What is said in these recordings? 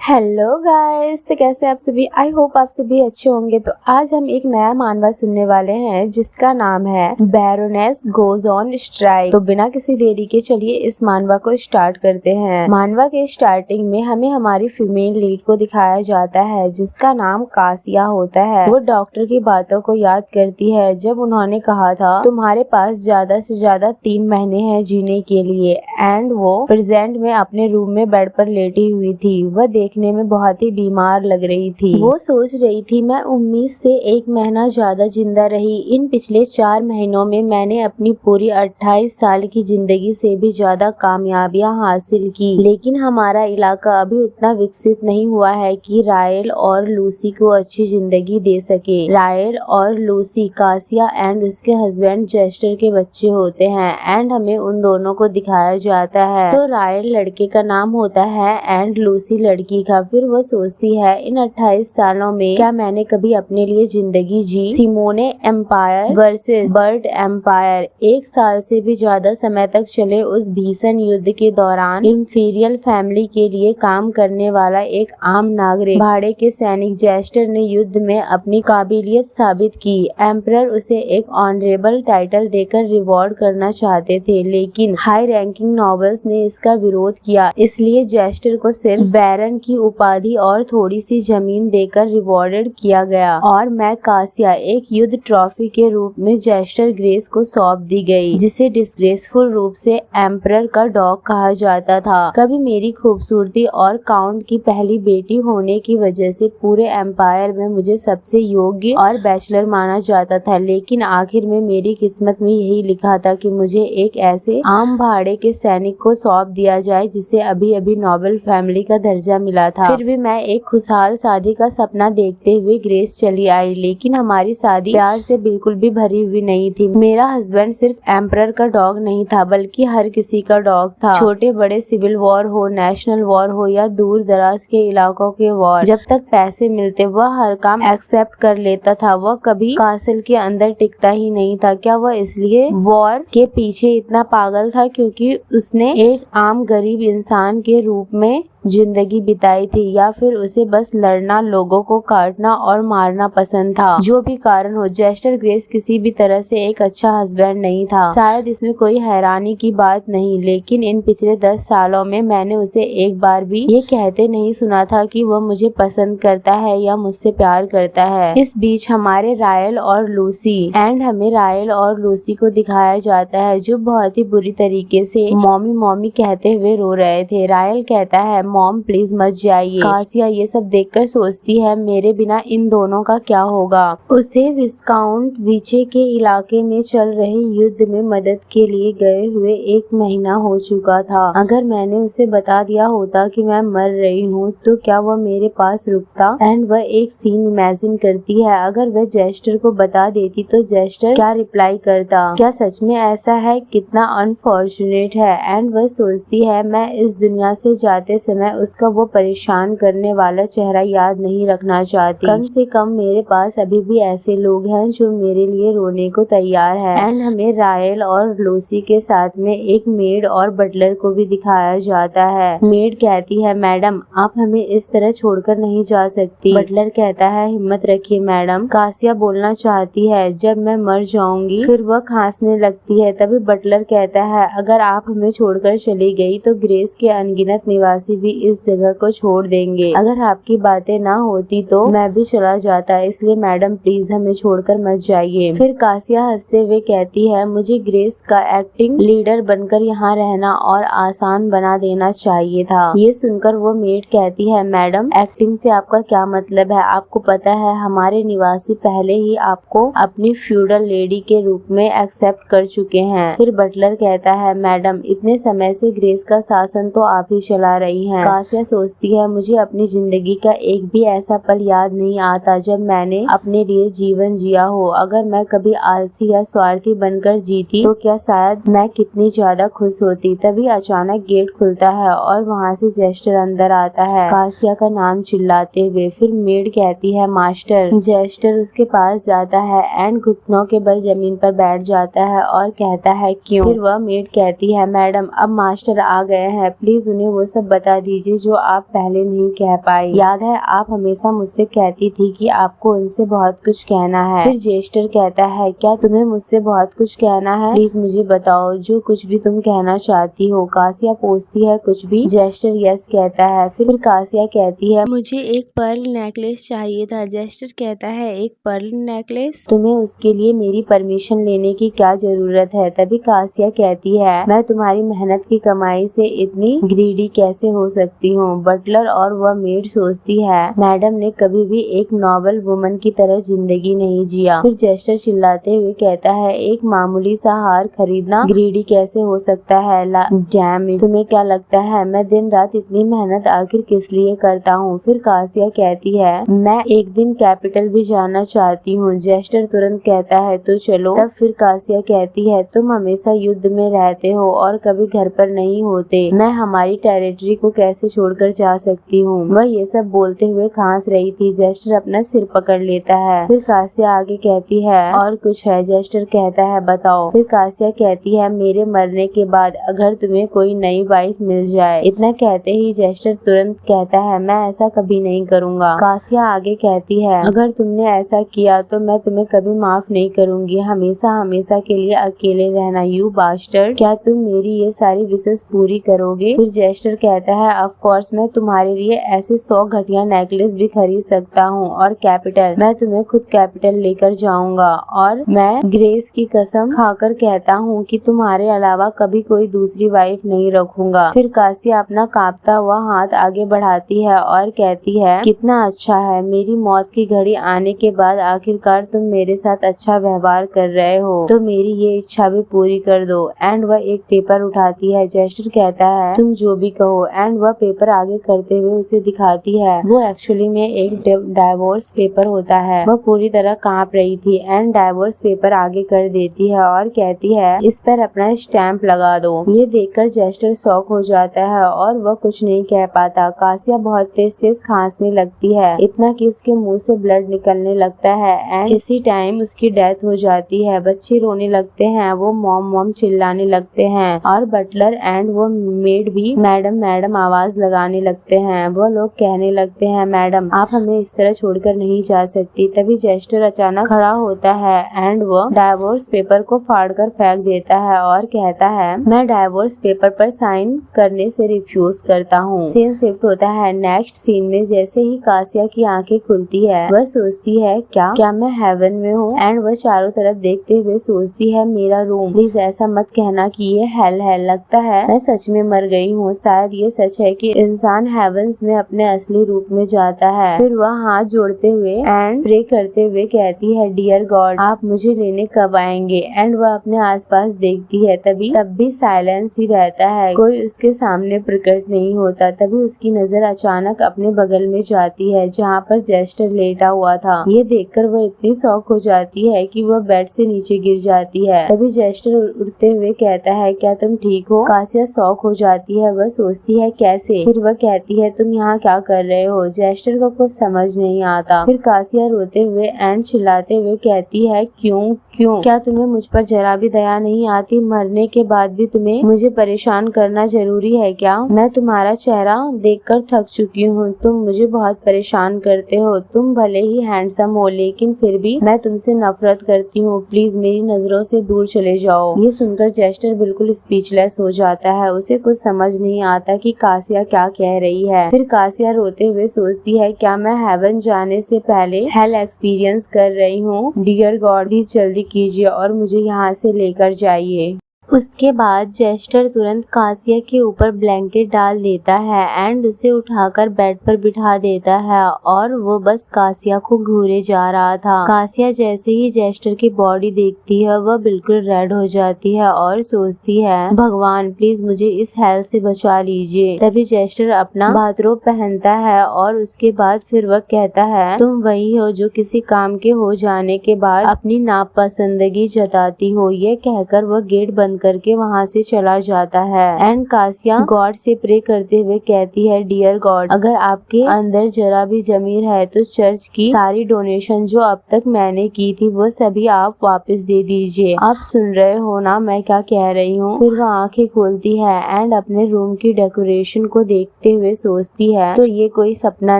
Hello guys, तो कैसे आप सभी। आई होप आप सभी अच्छे होंगे। तो आज हम एक नया मानवा सुनने वाले हैं जिसका नाम है बैरोनेस गोज ऑन स्ट्राइक। तो बिना किसी देरी के चलिए इस मानवा को स्टार्ट करते हैं। मानवा के स्टार्टिंग में हमें हमारी फीमेल लीड को दिखाया जाता है जिसका नाम कासिया होता है। वो डॉक्टर की बातों को याद करती है जब उन्होंने कहा था तुम्हारे पास ज्यादा से ज्यादा 3 महीने हैं जीने के लिए। एंड वो प्रेजेंट में अपने रूम में बेड पर लेटी हुई थी। वह देखने में बहुत ही बीमार लग रही थी। वो सोच रही थी मैं उम्मीद से 1 महीना ज्यादा जिंदा रही। इन पिछले 4 महीनों में मैंने अपनी पूरी 28 साल की जिंदगी से भी ज्यादा कामयाबियां हासिल की, लेकिन हमारा इलाका अभी उतना विकसित नहीं हुआ है कि रायल और लूसी को अच्छी जिंदगी दे सके। रायल और लूसी कासिया एंड उसके हस्बैंड जेस्टर के बच्चे होते हैं एंड हमें उन दोनों को दिखाया जाता है। तो रायल लड़के का नाम होता है एंड लूसी लड़की का। फिर वो सोचती है इन 28 सालों में क्या मैंने कभी अपने लिए जिंदगी जी। Simone empire versus bird empire. 1 साल से भी ज्यादा समय तक चले उस भीषण युद्ध के दौरान इंफीरियल फैमिली के लिए काम करने वाला एक आम नागरिक भाड़े के सैनिक जेस्टर ने युद्ध में अपनी काबिलियत साबित की। एम्परर उसे एक ऑनरेबल टाइटल देकर रिवॉर्ड करना चाहते थे, लेकिन हाई रैंकिंग नॉबल्स ने इसका विरोध किया। इसलिए जेस्टर को सिर्फ बैरन की उपाधि और थोड़ी सी जमीन देकर रिवॉर्डेड किया गया और मैं कासिया एक युद्ध ट्रॉफी के रूप में जेस्टर ग्रेस को सौंप दी गई, जिसे डिस्ग्रेसफुल रूप से एम्परर का डॉग कहा जाता था। कभी मेरी खूबसूरती और काउंट की पहली बेटी होने की वजह से पूरे एम्पायर में मुझे सबसे योग्य और बैचलर माना जाता था, लेकिन आखिर में मेरी किस्मत में यही लिखा था कि मुझे एक ऐसे आम भाड़े के सैनिक को सौंप दिया जाए जिसे अभी अभी नोबल फैमिली का दर्जा मिला था। फिर भी मैं एक खुशहाल शादी का सपना देखते हुए ग्रेस चली आई, लेकिन हमारी शादी प्यार से बिल्कुल भी भरी हुई नहीं थी। मेरा हस्बैंड सिर्फ एम्परर का डॉग नहीं था बल्कि हर किसी का डॉग था। छोटे बड़े सिविल वॉर हो, नेशनल वॉर हो या दूर दराज के इलाकों के वॉर, जब तक पैसे मिलते वह हर काम एक्सेप्ट कर लेता था। वह कभी कासल के अंदर टिकता ही नहीं था। क्या वह इसलिए वॉर के पीछे इतना पागल था क्योंकि उसने एक आम गरीब इंसान के रूप में जिंदगी बिताई थी, या फिर उसे बस लड़ना, लोगों को काटना और मारना पसंद था। जो भी कारण हो, जेस्टर ग्रेस किसी भी तरह से एक अच्छा हस्बैंड नहीं था। शायद इसमें कोई हैरानी की बात नहीं, लेकिन इन पिछले 10 सालों में मैंने उसे एक बार भी ये कहते नहीं सुना था कि वह मुझे पसंद करता है या मुझसे प्यार करता है। इस बीच हमारे रायल और लूसी एंड हमें रायल और लूसी को दिखाया जाता है जो बहुत ही बुरी तरीके से मॉमी मॉमी कहते हुए रो रहे थे। रायल कहता है मॉम प्लीज मत जाइए। कासिया ये सब देखकर सोचती है मेरे बिना इन दोनों का क्या होगा। उसे विस्काउंट विचे के इलाके में चल रहे युद्ध में मदद के लिए गए हुए 1 महीना हो चुका था। अगर मैंने उसे बता दिया होता कि मैं मर रही हूँ तो क्या वह मेरे पास रुकता। एंड वह एक सीन इमेजिन करती है अगर वह जेस्टर को बता देती तो जेस्टर क्या रिप्लाई करता। क्या सच में ऐसा है? कितना अनफॉर्चुनेट है। एंड वह सोचती है मैं इस दुनिया से जाते समय उसका वो परेशान करने वाला चेहरा याद नहीं रखना चाहती। कम से कम मेरे पास अभी भी ऐसे लोग हैं जो मेरे लिए रोने को तैयार है। एंड हमें रायल और लूसी के साथ में एक मेड और बटलर को भी दिखाया जाता है। मेड कहती है मैडम आप हमें इस तरह छोड़कर नहीं जा सकती। बटलर कहता है हिम्मत रखिए मैडम। कासिया बोलना चाहती है जब मैं मर जाऊंगी। फिर वह खांसने लगती है। तभी बटलर कहता है अगर आप हमें छोड़कर चली गई तो ग्रेस के अनगिनत निवासी भी इस जगह को छोड़ देंगे। अगर आपकी बातें ना होती तो मैं भी चला जाता, इसलिए मैडम प्लीज हमें छोड़कर मत जाइए। फिर कासिया हंसते हुए कहती है मुझे ग्रेस का एक्टिंग लीडर बनकर यहाँ रहना और आसान बना देना चाहिए था। ये सुनकर वो मेड कहती है मैडम एक्टिंग से आपका क्या मतलब है? आपको पता है हमारे निवासी पहले ही आपको अपनी फ्यूडल लेडी के रूप में एक्सेप्ट कर चुके हैं। फिर बटलर कहता है मैडम इतने समय से ग्रेस का शासन तो आप ही चला रही हैं। कासिया सोचती है मुझे अपनी जिंदगी का एक भी ऐसा पल याद नहीं आता जब मैंने अपने लिए जीवन जिया हो। अगर मैं कभी आलसी या स्वार्थी बनकर जीती तो क्या शायद मैं कितनी ज्यादा खुश होती। तभी अचानक गेट खुलता है और वहाँ से जेस्टर अंदर आता है कासिया का नाम चिल्लाते हुए। फिर मेड कहती है मास्टर। जेस्टर उसके पास जाता है एंड घुटनों के बल जमीन पर बैठ जाता है और कहता है क्यों। फिर वह मेड कहती है मैडम अब मास्टर आ गए हैं, प्लीज उन्हें वो सब बता दीजिए जो आप पहले नहीं कह पाई। याद है आप हमेशा मुझसे कहती थी कि आपको उनसे बहुत कुछ कहना है। फिर जेस्टर कहता है क्या तुम्हें मुझसे बहुत कुछ कहना है? प्लीज मुझे बताओ जो कुछ भी तुम कहना चाहती हो। कासिया पूछती है कुछ भी? जेस्टर यस कहता है। फिर कासिया कहती है मुझे एक पर्ल नेकलेस चाहिए था। जेस्टर कहता है एक पर्ल नेकलेस? तुम्हें उसके लिए मेरी परमिशन लेने की क्या जरूरत है? तभी कासिया कहती है मैं तुम्हारी मेहनत की कमाई से इतनी ग्रीडी कैसे हो सकती हूँ। बटलर और वह मेड सोचती है मैडम ने कभी भी एक नॉबल वुमन की तरह जिंदगी नहीं जिया। फिर जेस्टर चिल्लाते हुए कहता है एक मामूली सा हार खरीदना ग्रीडी कैसे हो सकता है? डैम, तुम्हें क्या लगता है मैं दिन रात इतनी मेहनत आखिर किस लिए करता हूँ? फिर कासिया कहती है मैं एक दिन कैपिटल भी जाना चाहती हूँ। जेस्टर तुरंत कहता है तो चलो। तब फिर कासिया कहती है तुम हमेशा युद्ध में रहते हो और कभी घर पर नहीं होते, मैं हमारी टेरिटरी को कैसे छोड़कर जा सकती हूँ। वह ये सब बोलते हुए खांस रही थी। जेस्टर अपना सिर पकड़ लेता है। फिर कासिया आगे कहती है और कुछ है? जेस्टर कहता है बताओ। फिर कासिया कहती है मेरे मरने के बाद अगर तुम्हें कोई नई वाइफ मिल जाए। इतना कहते ही जेस्टर तुरंत कहता है मैं ऐसा कभी नहीं करूँगा। कासिया आगे कहती है अगर तुमने ऐसा किया तो मैं तुम्हें कभी माफ नहीं करूँगी, हमेशा हमेशा के लिए अकेले रहना यू बास्टर्ड। क्या तुम मेरी ये सारी विशेष पूरी करोगे? फिर जेस्टर कहता है ऑफ कोर्स मैं तुम्हारे लिए ऐसे 100 घटिया नेकलेस भी खरीद सकता हूँ और कैपिटल, मैं तुम्हें खुद कैपिटल लेकर जाऊंगा और मैं ग्रेस की कसम खाकर कहता हूँ कि तुम्हारे अलावा कभी कोई दूसरी वाइफ नहीं रखूंगा। फिर कासिया अपना कांपता हुआ हाथ आगे बढ़ाती है और कहती है कितना अच्छा है, मेरी मौत की घड़ी आने के बाद आखिरकार तुम मेरे साथ अच्छा व्यवहार कर रहे हो, तो मेरी ये इच्छा भी पूरी कर दो। एंड वह एक पेपर उठाती है। जेस्टर कहता है तुम जो भी कहो। एंड वह पेपर आगे करते हुए उसे दिखाती है। वो एक्चुअली में एक डाइवोर्स पेपर होता है। वह पूरी तरह कांप रही थी। एंड डाइवोर्स पेपर आगे कर देती है और कहती है इस पर अपना स्टैंप लगा दो। ये देखकर जेस्टर शॉक हो जाता है और वह कुछ नहीं कह पाता। कासिया बहुत तेज तेज खांसने लगती है, इतना कि उसके मुंह से ब्लड निकलने लगता है। एंड इसी टाइम उसकी डेथ हो जाती है। बच्चे रोने लगते हैं, वो मॉम मॉम चिल्लाने लगते हैं और बटलर एंड वो मेड भी मैडम मैडम आवाज लगाने लगते हैं। वो लोग कहने लगते हैं मैडम आप हमें इस तरह छोड़कर नहीं जा सकती। तभी जेस्टर अचानक खड़ा होता है एंड वो डाइवोर्स पेपर को फाड़कर फेंक देता है और कहता है मैं डाइवोर्स पेपर पर साइन करने से रिफ्यूज करता हूँ। सीन शिफ्ट होता है नेक्स्ट सीन में। जैसे ही कासिया की आंखें खुलती है वह सोचती है क्या मैं हेवन में हूँ? एंड वह चारों तरफ देखते हुए सोचती है मेरा रूम, प्लीज ऐसा मत कहना कि ये हेल है, लगता है मैं सच में मर गई हूँ। शायद ये सच है कि इंसान हेवंस में अपने असली रूप में जाता है। फिर वह हाथ जोड़ते हुए एंड प्रे करते हुए कहती है डियर गॉड आप मुझे लेने कब आएंगे? एंड वह अपने आसपास देखती है। तब भी साइलेंस ही रहता है, कोई उसके सामने प्रकट नहीं होता। तभी उसकी नजर अचानक अपने बगल में जाती है जहाँ पर जेस्टर लेटा हुआ था। ये देखकर वह इतनी शॉक हो जाती है कि वह बेड से नीचे गिर जाती है। तभी जेस्टर उठते हुए कहता है क्या तुम ठीक हो? कासिया शॉक हो जाती है, वह सोचती है कैसे? फिर वह कहती है तुम यहाँ क्या कर रहे हो? जेस्टर को कुछ समझ नहीं आता। फिर कासिया रोते हुए एंड चिल्लाते हुए कहती है क्यों क्या तुम्हें मुझ पर जरा भी दया नहीं आती? मरने के बाद भी तुम्हें मुझे परेशान करना जरूरी है क्या? मैं तुम्हारा चेहरा देखकर थक चुकी हूँ, तुम मुझे बहुत परेशान करते हो। तुम भले ही हैंडसम हो लेकिन फिर भी मैं तुमसे नफरत करती हूँ, प्लीज मेरी नजरों से दूर चले जाओ। ये सुनकर जेस्टर बिल्कुल स्पीचलेस हो जाता है, उसे कुछ समझ नहीं आता कि कासिया क्या कह रही है। फिर कासिया रोते हुए सोचती है क्या मैं हेवन जाने से पहले हेल एक्सपीरियंस कर रही हूँ? डियर गॉड प्लीज जल्दी कीजिए और मुझे यहाँ से लेकर जाइए। उसके बाद जेस्टर तुरंत कासिया के ऊपर ब्लैंकेट डाल देता है एंड उसे उठाकर बेड पर बिठा देता है और वो बस कासिया को घूरे जा रहा था। कासिया जैसे ही जेस्टर की बॉडी देखती है वह बिल्कुल रेड हो जाती है और सोचती है भगवान प्लीज मुझे इस हेल से बचा लीजिए। तभी जेस्टर अपना बाथरोब पहनता है और उसके बाद फिर वह कहता है तुम वही हो जो किसी काम के हो जाने के बाद अपनी नापसंदगी जताती हो। ये कहकर वह गेट बंद बंद करके वहाँ से चला जाता है। एंड कासिया गॉड से प्रे करते हुए कहती है, डियर गॉड, अगर आपके अंदर जरा भी जमीर है तो चर्च की सारी डोनेशन जो अब तक मैंने की थी वो सभी आप वापस दे दीजिए। आप सुन रहे हो ना मैं क्या कह रही हूँ। फिर वह आंखें खोलती है एंड अपने रूम की डेकोरेशन को देखते हुए सोचती है, तो ये कोई सपना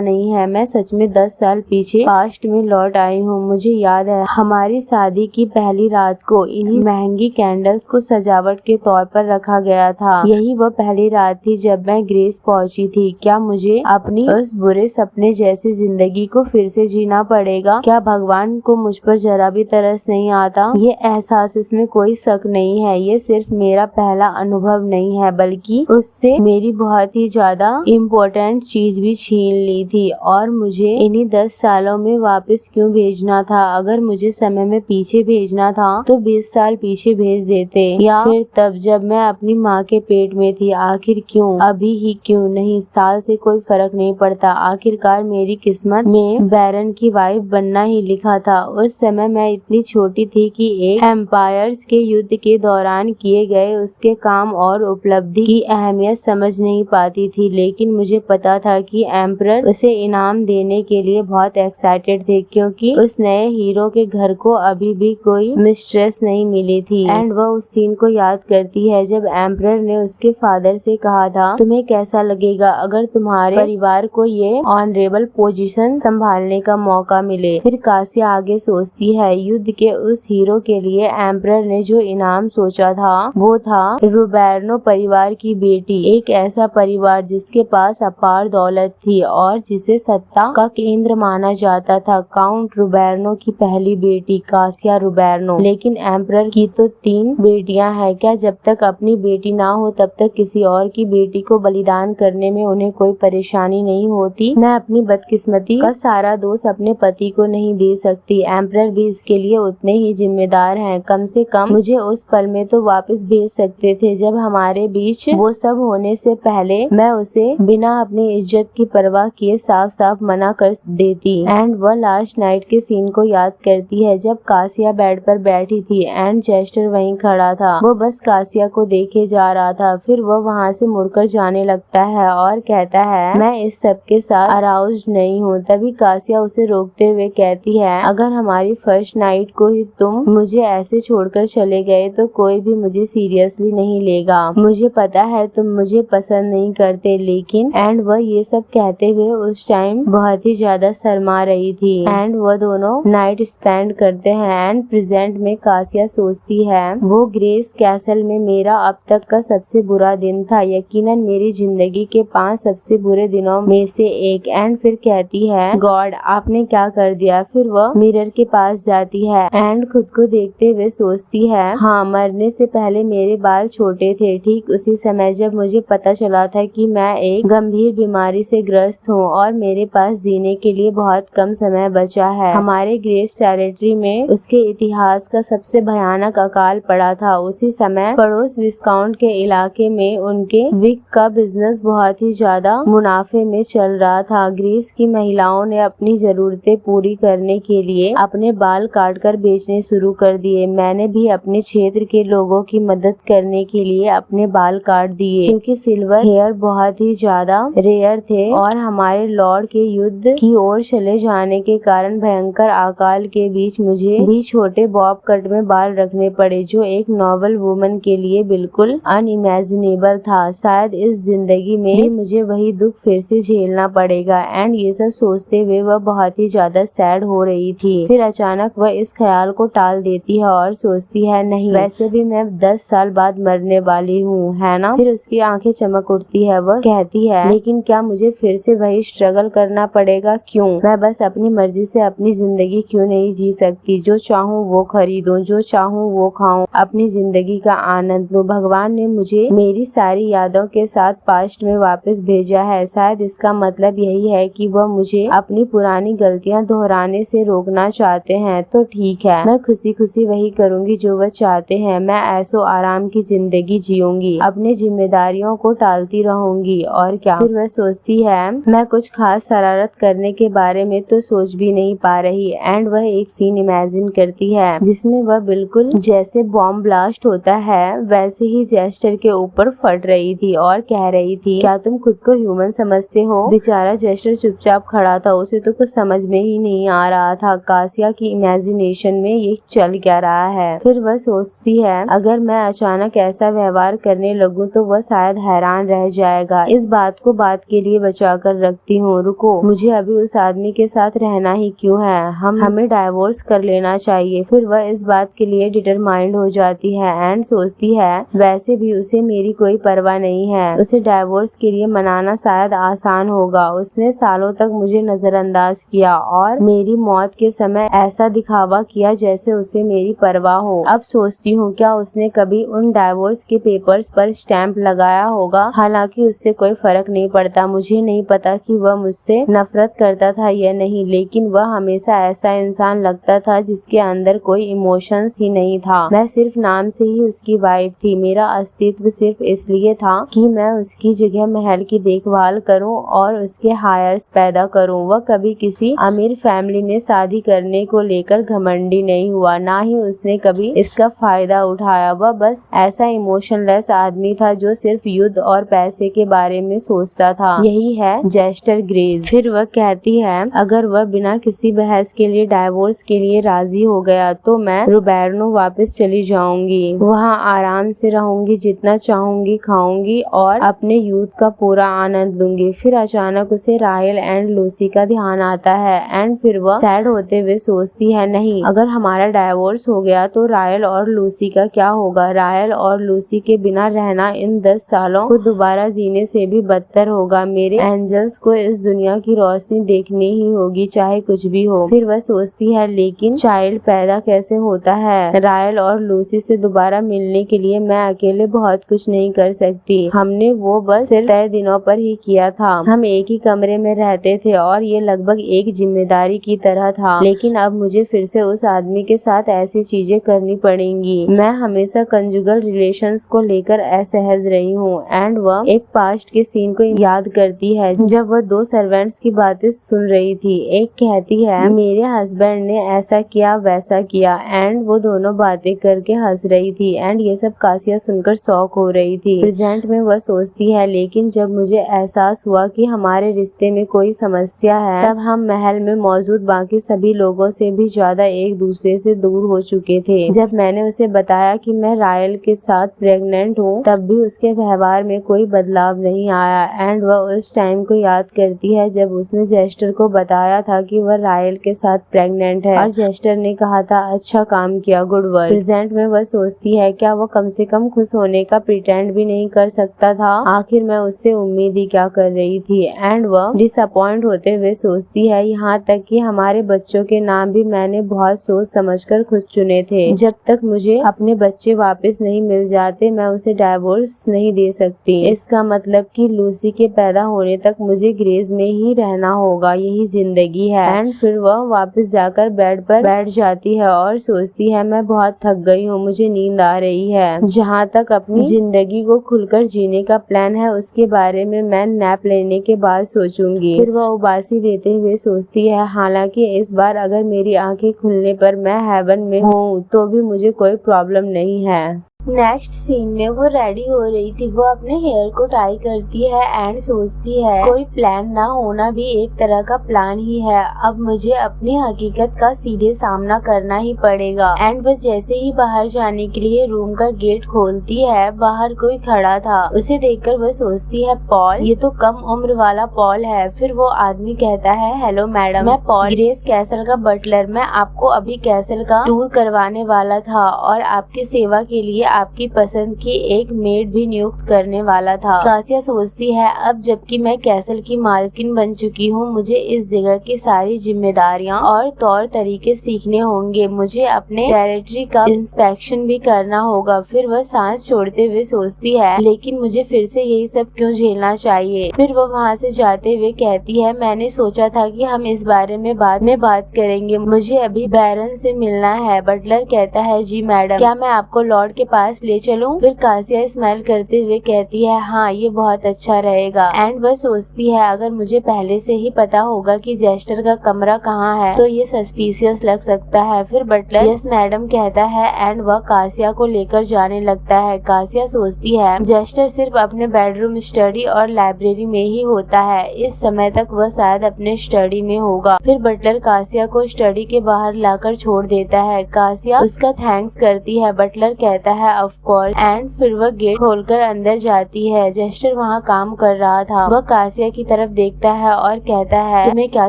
नहीं है, मैं सच में 10 साल पीछे पास्ट में लौट आई हूँ। मुझे याद है हमारी शादी की पहली रात को इन्हीं महंगी कैंडल्स को सजावट के तौर पर रखा गया था। यही वह पहली रात थी जब मैं ग्रेस पहुंची थी। क्या मुझे अपनी उस बुरे सपने जैसी जिंदगी को फिर से जीना पड़ेगा? क्या भगवान को मुझ पर जरा भी तरस नहीं आता? ये एहसास, इसमें कोई शक नहीं है, ये सिर्फ मेरा पहला अनुभव नहीं है बल्कि उससे मेरी बहुत ही ज्यादा इम्पोर्टेंट चीज भी छीन ली थी। और मुझे इन्हीं 10 सालों में वापस क्यों भेजना था? अगर मुझे समय में पीछे भेजना था तो 20 साल पीछे भेज देते, या फिर तब जब मैं अपनी माँ के पेट में थी। आखिर क्यों अभी ही क्यों नहीं? साल से कोई फर्क नहीं पड़ता। आखिरकार मेरी किस्मत में बैरन की वाइफ बनना ही लिखा था। उस समय मैं इतनी छोटी थी कि एक एम्पायर्स के युद्ध के दौरान किए गए उसके काम और उपलब्धि की अहमियत समझ नहीं पाती थी, लेकिन मुझे पता था कि एम्परर उसे इनाम देने के लिए बहुत एक्साइटेड थे, क्योंकि उस नए हीरो के घर को अभी भी कोई मिस्ट्रेस नहीं मिली थी। एंड वह उस सीन को याद करती है जब एम्परर ने उसके फादर से कहा था, तुम्हें कैसा लगेगा अगर तुम्हारे परिवार को ये ऑनरेबल पोजीशन संभालने का मौका मिले? फिर कासिया आगे सोचती है, युद्ध के उस हीरो के लिए एम्परर ने जो इनाम सोचा था वो था रुबेर्नो परिवार की बेटी, एक ऐसा परिवार जिसके पास अपार दौलत थी और जिसे सत्ता का केंद्र माना जाता था। काउंट रुबेर्नो की पहली बेटी कासिया रुबेर्नो। लेकिन एम्परर की तो 3 बेटियां हैं। क्या जब तक अपनी बेटी ना हो तब तक किसी और की बेटी को बलिदान करने में उन्हें कोई परेशानी नहीं होती? मैं अपनी बदकिस्मती का सारा दोष अपने पति को नहीं दे सकती, एम्परर भी इसके लिए उतने ही जिम्मेदार हैं। कम से कम मुझे उस पल में तो वापस भेज सकते थे जब हमारे बीच वो सब होने से पहले मैं उसे बिना अपनी इज्जत की परवाह किए साफ साफ मना कर देती। एंड वह लास्ट नाइट के सीन को याद करती है जब कासिया बेड पर बैठी थी एंड चेस्टर वहीं खड़ा था। वो बस कासिया को देखे जा रहा था। फिर वह वहाँ से मुड़कर जाने लगता है और कहता है, मैं इस सब के साथ अराउज नहीं हूँ। तभी कासिया उसे रोकते हुए कहती है, अगर हमारी फर्स्ट नाइट को ही तुम मुझे ऐसे छोड़कर चले गए तो कोई भी मुझे सीरियसली नहीं लेगा। मुझे पता है तुम मुझे पसंद नहीं करते, लेकिन एंड वह ये सब कहते हुए उस टाइम बहुत ही ज्यादा शर्मा रही थी। एंड वह दोनों नाइट स्पेंड करते हैं। एंड प्रेजेंट में कासिया सोचती है, वो ग्रेस कैसल में मेरा अब तक का सबसे बुरा दिन था, यकीनन मेरी जिंदगी के 5 सबसे बुरे दिनों में से एक। एंड फिर कहती है, गॉड आपने क्या कर दिया? फिर वह मिरर के पास जाती है एंड खुद को देखते हुए सोचती है, हाँ मरने से पहले मेरे बाल छोटे थे। ठीक उसी समय जब मुझे पता चला था कि मैं एक गंभीर बीमारी से ग्रस्त हूँ और मेरे पास जीने के लिए बहुत कम समय बचा है। हमारे ग्रेस टेरिटरी में उसके इतिहास का सबसे भयानक अकाल पड़ा था। उसी समय पड़ोस विस्काउंट के इलाके में उनके विग का बिजनेस बहुत ही ज्यादा मुनाफे में चल रहा था। ग्रीस की महिलाओं ने अपनी जरूरतें पूरी करने के लिए अपने बाल काटकर बेचने शुरू कर दिए। मैंने भी अपने क्षेत्र के लोगों की मदद करने के लिए अपने बाल काट दिए, क्योंकि सिल्वर हेयर बहुत ही ज्यादा रेयर थे और हमारे लॉर्ड के युद्ध की ओर चले जाने के कारण भयंकर अकाल के बीच मुझे भी छोटे बॉब कट में बाल रखने पड़े, जो एक नॉर्मल वुमन के लिए बिल्कुल अनइमेजिनेबल था। शायद इस जिंदगी में भी मुझे वही दुख फिर से झेलना पड़ेगा। एंड ये सब सोचते हुए वह बहुत ही ज्यादा सैड हो रही थी। फिर अचानक वह इस ख्याल को टाल देती है और सोचती है, नहीं वैसे भी मैं 10 साल बाद मरने वाली हूँ, है ना? फिर उसकी आंखें चमक उठती है। वह कहती है, लेकिन क्या मुझे फिर से वही स्ट्रगल करना पड़ेगा? क्यों? मैं बस अपनी मर्जी से अपनी जिंदगी क्यों नहीं जी सकती? जो चाहूँ वो खरीदूं, जो चाहूँ वो खाऊं, अपनी जिंदगी का आनंद लूं। भगवान ने मुझे मेरी सारी यादों के साथ पास्ट में वापस भेजा है। शायद इसका मतलब यही है कि वह मुझे अपनी पुरानी गलतियां दोहराने से रोकना चाहते हैं। तो ठीक है, मैं खुशी खुशी वही करूंगी जो वह चाहते हैं। मैं ऐसो आराम की जिंदगी जीऊंगी, अपनी जिम्मेदारियों को टालती रहूंगी, और क्या। फिर वह सोचती है, मैं कुछ खास शरारत करने के बारे में तो सोच भी नहीं पा रही। एंड वह एक सीन इमेजिन करती है जिसमें वह बिल्कुल जैसे बॉम्ब ब्लास्ट होता है वैसे ही जेस्टर के ऊपर फट रही थी और कह रही थी, क्या तुम खुद को ह्यूमन समझते हो? बेचारा जेस्टर चुपचाप खड़ा था, उसे तो कुछ समझ में ही नहीं आ रहा था कासिया की इमेजिनेशन में ये चल क्या रहा है। फिर वह सोचती है अगर मैं अचानक ऐसा व्यवहार करने लगूं तो वह शायद हैरान रह जाएगा। इस बात को बात के लिए बचा कर रखती हूँ। रुको, मुझे अभी उस आदमी के साथ रहना ही क्यों है, हमें डाइवोर्स कर लेना चाहिए। फिर वह इस बात के लिए डिटरमाइंड हो जाती है एंड सोचती है वैसे भी उसे मेरी कोई परवाह नहीं है, उसे डाइवोर्स के लिए मनाना शायद आसान होगा। उसने सालों तक मुझे नजरअंदाज किया और मेरी मौत के समय ऐसा दिखावा किया जैसे उसे मेरी परवाह हो। अब सोचती हूँ क्या उसने कभी उन डाइवोर्स के पेपर्स पर स्टैंप लगाया होगा। हालांकि उससे कोई फर्क नहीं पड़ता। मुझे नहीं पता कि वह मुझसे नफरत करता था या नहीं, लेकिन वह हमेशा ऐसा इंसान लगता था जिसके अंदर कोई इमोशंस ही नहीं था। मैं सिर्फ नाम से ही उसकी वाइफ थी। मेरा अस्तित्व सिर्फ इसलिए था कि मैं उसकी जगह महल की देखभाल करूं और उसके हायर्स पैदा करूं। वह कभी किसी अमीर फैमिली में शादी करने को लेकर घमंडी नहीं हुआ, ना ही उसने कभी इसका फायदा उठाया। वह बस ऐसा इमोशनलेस आदमी था जो सिर्फ युद्ध और पैसे के बारे में सोचता था। यही है जेस्टर ग्रेज। फिर वह कहती है अगर वह बिना किसी बहस के लिए डाइवोर्स के लिए राजी हो गया तो मैं रुबेर्नो वापस चली जाऊंगी, वहाँ आराम से रहूंगी, जितना चाहूंगी खाऊंगी और अपने यूथ का पूरा आनंद लूंगी। फिर अचानक उसे राहेल एंड लूसी का ध्यान आता है एंड फिर वह सैड होते हुए सोचती है नहीं, अगर हमारा डाइवोर्स हो गया तो राहेल और लूसी का क्या होगा। राहेल और लूसी के बिना रहना इन 10 सालों को दोबारा जीने से भी बदतर होगा। मेरे एंजल्स को इस दुनिया की रोशनी देखनी ही होगी चाहे कुछ भी हो। फिर वह सोचती है लेकिन चाइल्ड पैदा कैसे होता है। राहेल और लूसी से दोबारा मिलने के लिए मैं अकेले बहुत कुछ नहीं कर सकती। हमने वो बस सिर्फ तय दिनों पर ही किया था। हम एक ही कमरे में रहते थे और ये लगभग एक जिम्मेदारी की तरह था, लेकिन अब मुझे फिर से उस आदमी के साथ ऐसी चीजें करनी पड़ेंगी। मैं हमेशा कंजुगल रिलेशंस को लेकर असहज रही हूँ एंड वह एक पास्ट के सीन को याद करती है जब वह 2 सर्वेंट्स की बातें सुन रही थी। एक कहती है मेरे हस्बैंड ने ऐसा किया वैसा किया एंड वो दोनों बातें करके हंस रही थी एंड ये सब कासिया सुनकर शॉक हो रही थी। प्रेजेंट में वह सोचती है लेकिन जब मुझे एहसास हुआ कि हमारे रिश्ते में कोई समस्या है तब हम महल में मौजूद बाकी सभी लोगों से भी ज्यादा एक दूसरे से दूर हो चुके थे। जब मैंने उसे बताया कि मैं रायल के साथ प्रेग्नेंट हूँ तब भी उसके व्यवहार में कोई बदलाव नहीं आया एंड वह उस टाइम को याद करती है जब उसने जेस्टर को बताया था कि वह रायल के साथ प्रेग्नेंट है और जेस्टर ने कहा था अच्छा काम किया, गुड वर्क। प्रेजेंट में वह सोचती है क्या वो कम से कम खुश होने का प्रिटेंड भी नहीं कर सकता था। आखिर मैं उससे उम्मीद ही क्या कर रही थी। एंड वह डिसअपॉइंट होते हुए सोचती है यहाँ तक कि हमारे बच्चों के नाम भी मैंने बहुत सोच समझकर खुद चुने थे। जब तक मुझे अपने बच्चे वापस नहीं मिल जाते मैं उसे डाइवोर्स नहीं दे सकती। इसका मतलब कि लूसी के पैदा होने तक मुझे ग्रेज में ही रहना होगा, यही जिंदगी है। एंड फिर वह वापस जाकर बेड पर बैठ जाती है और सोचती है मैं बहुत थक गई हूँ, मुझे नींद आ रही है। जहाँ तक अपनी जिंदगी को खुलकर जीने का प्लान है उसके बारे में मैं नैप लेने के बाद सोचूंगी। फिर वह उबासी लेते हुए सोचती है हालांकि इस बार अगर मेरी आंखें खुलने पर मैं हेवन में हूँ तो भी मुझे कोई प्रॉब्लम नहीं है। नेक्स्ट सीन में वो रेडी हो रही थी। वो अपने हेयर को टाई करती है एंड सोचती है कोई प्लान ना होना भी एक तरह का प्लान ही है। अब मुझे अपनी हकीकत का सीधे सामना करना ही पड़ेगा। एंड वो जैसे ही बाहर जाने के लिए रूम का गेट खोलती है बाहर कोई खड़ा था। उसे देखकर वो सोचती है पॉल, ये तो कम उम्र वाला पॉल है। फिर वो आदमी कहता है हेलो मैडम, मैं पॉल ग्रेस कैसल का बटलर, मैं आपको अभी कैसल का टूर करवाने वाला था और आपकी सेवा के लिए आपकी पसंद की एक मेड भी नियुक्त करने वाला था। कासिया सोचती है अब जबकि मैं कैसल की मालकिन बन चुकी हूँ मुझे इस जगह की सारी जिम्मेदारियाँ और तौर तरीके सीखने होंगे। मुझे अपने टेरिटरी का इंस्पेक्शन भी करना होगा। फिर वह सांस छोड़ते हुए सोचती है लेकिन मुझे फिर से यही सब क्यों झेलना चाहिए। फिर वह वहाँ से जाते हुए कहती है मैंने सोचा था कि हम इस बारे में बाद में बात करेंगे, मुझे अभी बैरन से मिलना है। बटलर कहता है जी मैडम, क्या मैं आपको लॉर्ड के पास ले चलूं? फिर कासिया स्माइल करते हुए कहती है हाँ ये बहुत अच्छा रहेगा। एंड वह सोचती है अगर मुझे पहले से ही पता होगा कि जेस्टर का कमरा कहाँ है तो ये सस्पिशियस लग सकता है। फिर बटलर यस मैडम कहता है एंड वह कासिया को लेकर जाने लगता है। कासिया सोचती है जेस्टर सिर्फ अपने बेडरूम, स्टडी और लाइब्रेरी में ही होता है, इस समय तक वह शायद अपने स्टडी में होगा। फिर बटलर कासिया को स्टडी के बाहर लाकर छोड़ देता है। कासिया उसका थैंक्स करती है। बटलर कहता है ऑफ कोर्स एंड फिर वह गेट खोलकर अंदर जाती है। जेस्टर वहाँ काम कर रहा था। वह कासिया की तरफ देखता है और कहता है तुम्हें क्या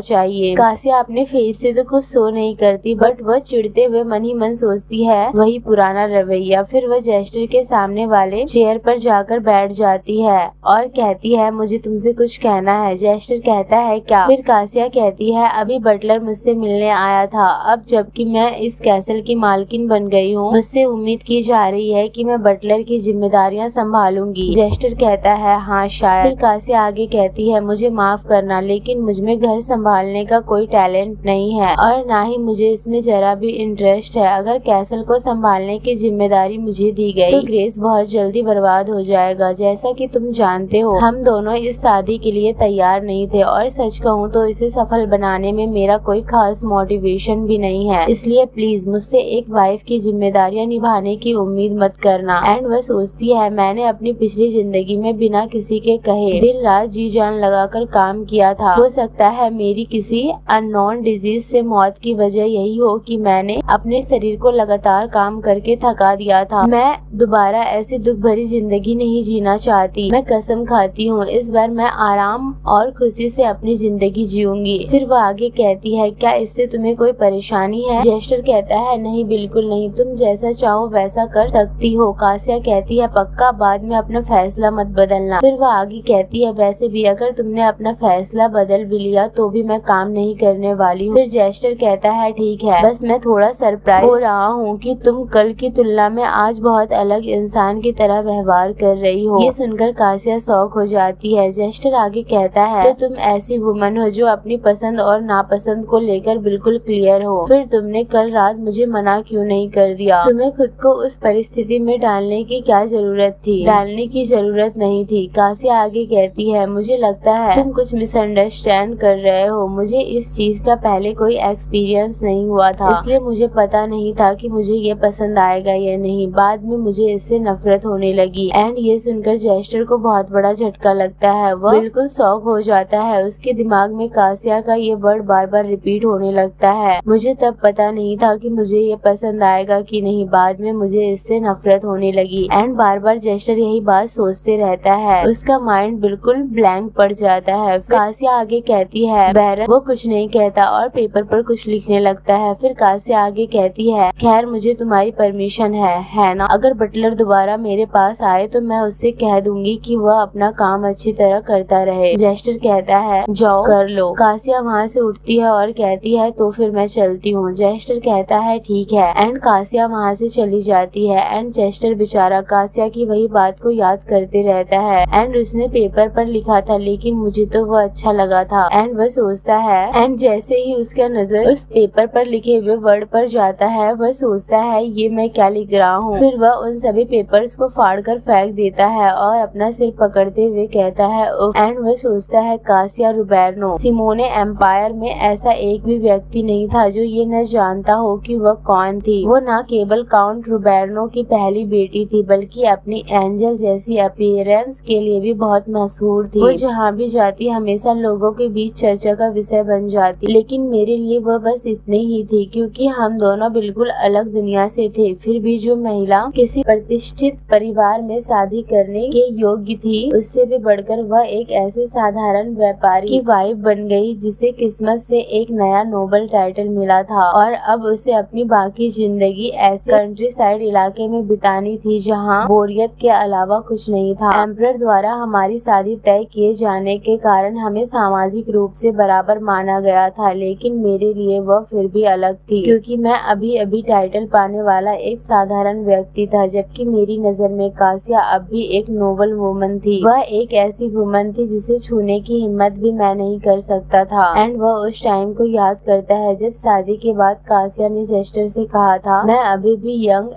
चाहिए? कासिया अपने फेस से तो कुछ शो नहीं करती बट वह चिढ़ते हुए मन ही मन सोचती है वही पुराना रवैया। फिर वह जेस्टर के सामने वाले चेयर पर जाकर बैठ जाती है और कहती है मुझे तुमसे कुछ कहना है। जेस्टर कहता है क्या? फिर कासिया कहती है अभी बटलर मुझसे मिलने आया था, अब जबकि मैं इस कैसल की मालकिन बन गई हूँ मुझसे उम्मीद की जा रही है कि मैं बटलर की जिम्मेदारियाँ संभालूंगी। जेस्टर कहता है हाँ शायद। फिर कासिया आगे कहती है मुझे माफ करना लेकिन मुझमें घर संभालने का कोई टैलेंट नहीं है और ना ही मुझे इसमें जरा भी इंटरेस्ट है। अगर कैसल को संभालने की जिम्मेदारी मुझे दी गई तो ग्रेस बहुत जल्दी बर्बाद हो जाएगा। जैसा कि तुम जानते हो हम दोनों इस शादी के लिए तैयार नहीं थे और सच कहूँ तो इसे सफल बनाने में मेरा कोई खास मोटिवेशन भी नहीं है, इसलिए प्लीज मुझसे एक वाइफ की जिम्मेदारियां निभाने की उम्मीद मत करना। एंड वह सोचती है मैंने अपनी पिछली जिंदगी में बिना किसी के कहे दिन रात जी जान लगाकर काम किया था। हो सकता है मेरी किसी अननोन डिजीज से मौत की वजह यही हो कि मैंने अपने शरीर को लगातार काम करके थका दिया था। मैं दोबारा ऐसी दुख भरी जिंदगी नहीं जीना चाहती। मैं कसम खाती हूँ इस बार मैं आराम और खुशी से अपनी जिंदगी जीऊंगी। फिर वो आगे कहती है क्या इससे तुम्हें कोई परेशानी है? जेस्टर कहता है नहीं बिल्कुल नहीं, तुम जैसा चाहो वैसा कर सकती हो। कासिया कहती है पक्का, बाद में अपना फैसला मत बदलना। फिर वो आगे कहती है वैसे भी अगर तुमने अपना फैसला बदल भी लिया तो भी मैं काम नहीं करने वाली हूँ। फिर जेस्टर कहता है ठीक है, बस मैं थोड़ा सरप्राइज हो रहा हूँ कि तुम कल की तुलना में आज बहुत अलग इंसान की तरह व्यवहार कर रही हो। ये सुनकर कासिया शॉक हो जाती है। जेस्टर आगे कहता है तो तुम ऐसी वुमन हो जो अपनी पसंद और नापसंद को लेकर बिल्कुल क्लियर हो। फिर तुमने कल रात मुझे मना क्यों नहीं कर दिया? तुम्हें खुद को उस परिस्थिति में डालने की क्या जरूरत थी? डालने की जरूरत नहीं थी। कासिया आगे कहती है मुझे लगता है तुम कुछ मिसअंडरस्टैंड कर रहे हो। मुझे इस चीज का पहले कोई एक्सपीरियंस नहीं हुआ था, इसलिए मुझे पता नहीं था कि मुझे ये पसंद आएगा या नहीं। बाद में मुझे इससे नफरत होने लगी। एंड ये सुनकर जेस्टर को बहुत बड़ा झटका लगता है। वह बिल्कुल शॉक हो जाता है। उसके दिमाग में कासिया का ये वर्ड बार बार रिपीट होने लगता है। मुझे तब पता नहीं था कि मुझे ये पसंद आएगा कि नहीं, बाद में मुझे इससे नफरत होने लगी। एंड बार बार जेस्टर यही बात सोचते रहता है। उसका माइंड बिल्कुल ब्लैंक पड़ जाता है। कासिया आगे कहती है बैरन वो कुछ नहीं कहता और पेपर पर कुछ लिखने लगता है। फिर कासिया आगे कहती है खैर मुझे तुम्हारी परमिशन है ना? अगर बटलर दोबारा मेरे पास आए तो मैं उससे कह दूंगी कि वह अपना काम अच्छी तरह करता रहे। जेस्टर कहता है जाओ कर लो। कासिया वहाँ से उठती है और कहती है तो फिर मैं चलती हूँ। जेस्टर कहता है ठीक है। एंड कासिया वहाँ से चली जाती है। एंड जेस्टर बेचारा कासिया की वही बात को याद करते रहता है। एंड उसने पेपर पर लिखा था लेकिन मुझे तो वो अच्छा लगा था। एंड वह सोचता है एंड जैसे ही उसका नजर उस पेपर पर लिखे हुए वर्ड पर जाता है वह सोचता है ये मैं क्या लिख रहा हूँ। फिर वह उन सभी पेपर्स को फाड़ कर फेंक देता है और अपना सिर पकड़ते हुए कहता है एंड वह सोचता है कासिया रुबेर्नो सिमोने एम्पायर में ऐसा एक भी व्यक्ति नहीं था जो ये न जानता हो कि वह कौन थी। वो न केवल काउंट रुबेर्नो की पहली बेटी थी बल्कि अपनी एंजल जैसी अपीयरेंस के लिए भी बहुत मशहूर थी। वो जहाँ भी जाती हमेशा लोगों के बीच चर्चा का विषय बन जाती। लेकिन मेरे लिए वह बस इतनी ही थी क्योंकि हम दोनों बिल्कुल अलग दुनिया से थे। फिर भी जो महिला किसी प्रतिष्ठित परिवार में शादी करने के योग्य थी उससे भी बढ़कर वह एक ऐसे साधारण व्यापारी की वाइफ बन गई जिसे किस्मत से एक नया नोबल टाइटल मिला था और अब उसे अपनी बाकी जिंदगी ऐसे कंट्री साइड इलाके में बितानी थी जहाँ बोरियत के अलावा कुछ नहीं था। एम्परर द्वारा हमारी शादी तय किए जाने के कारण हमें सामाजिक रूप से बराबर माना गया था लेकिन मेरे लिए वह फिर भी अलग थी क्योंकि मैं अभी अभी टाइटल पाने वाला एक साधारण व्यक्ति था, जबकि मेरी नजर में कासिया अब भी एक नोबल वुमन थी। वह एक ऐसी वुमन थी जिसे छूने की हिम्मत भी मैं नहीं कर सकता था। एंड वह उस टाइम को याद करता है जब शादी के बाद कासिया ने जेस्टर से कहा था मैं अभी भी यंग,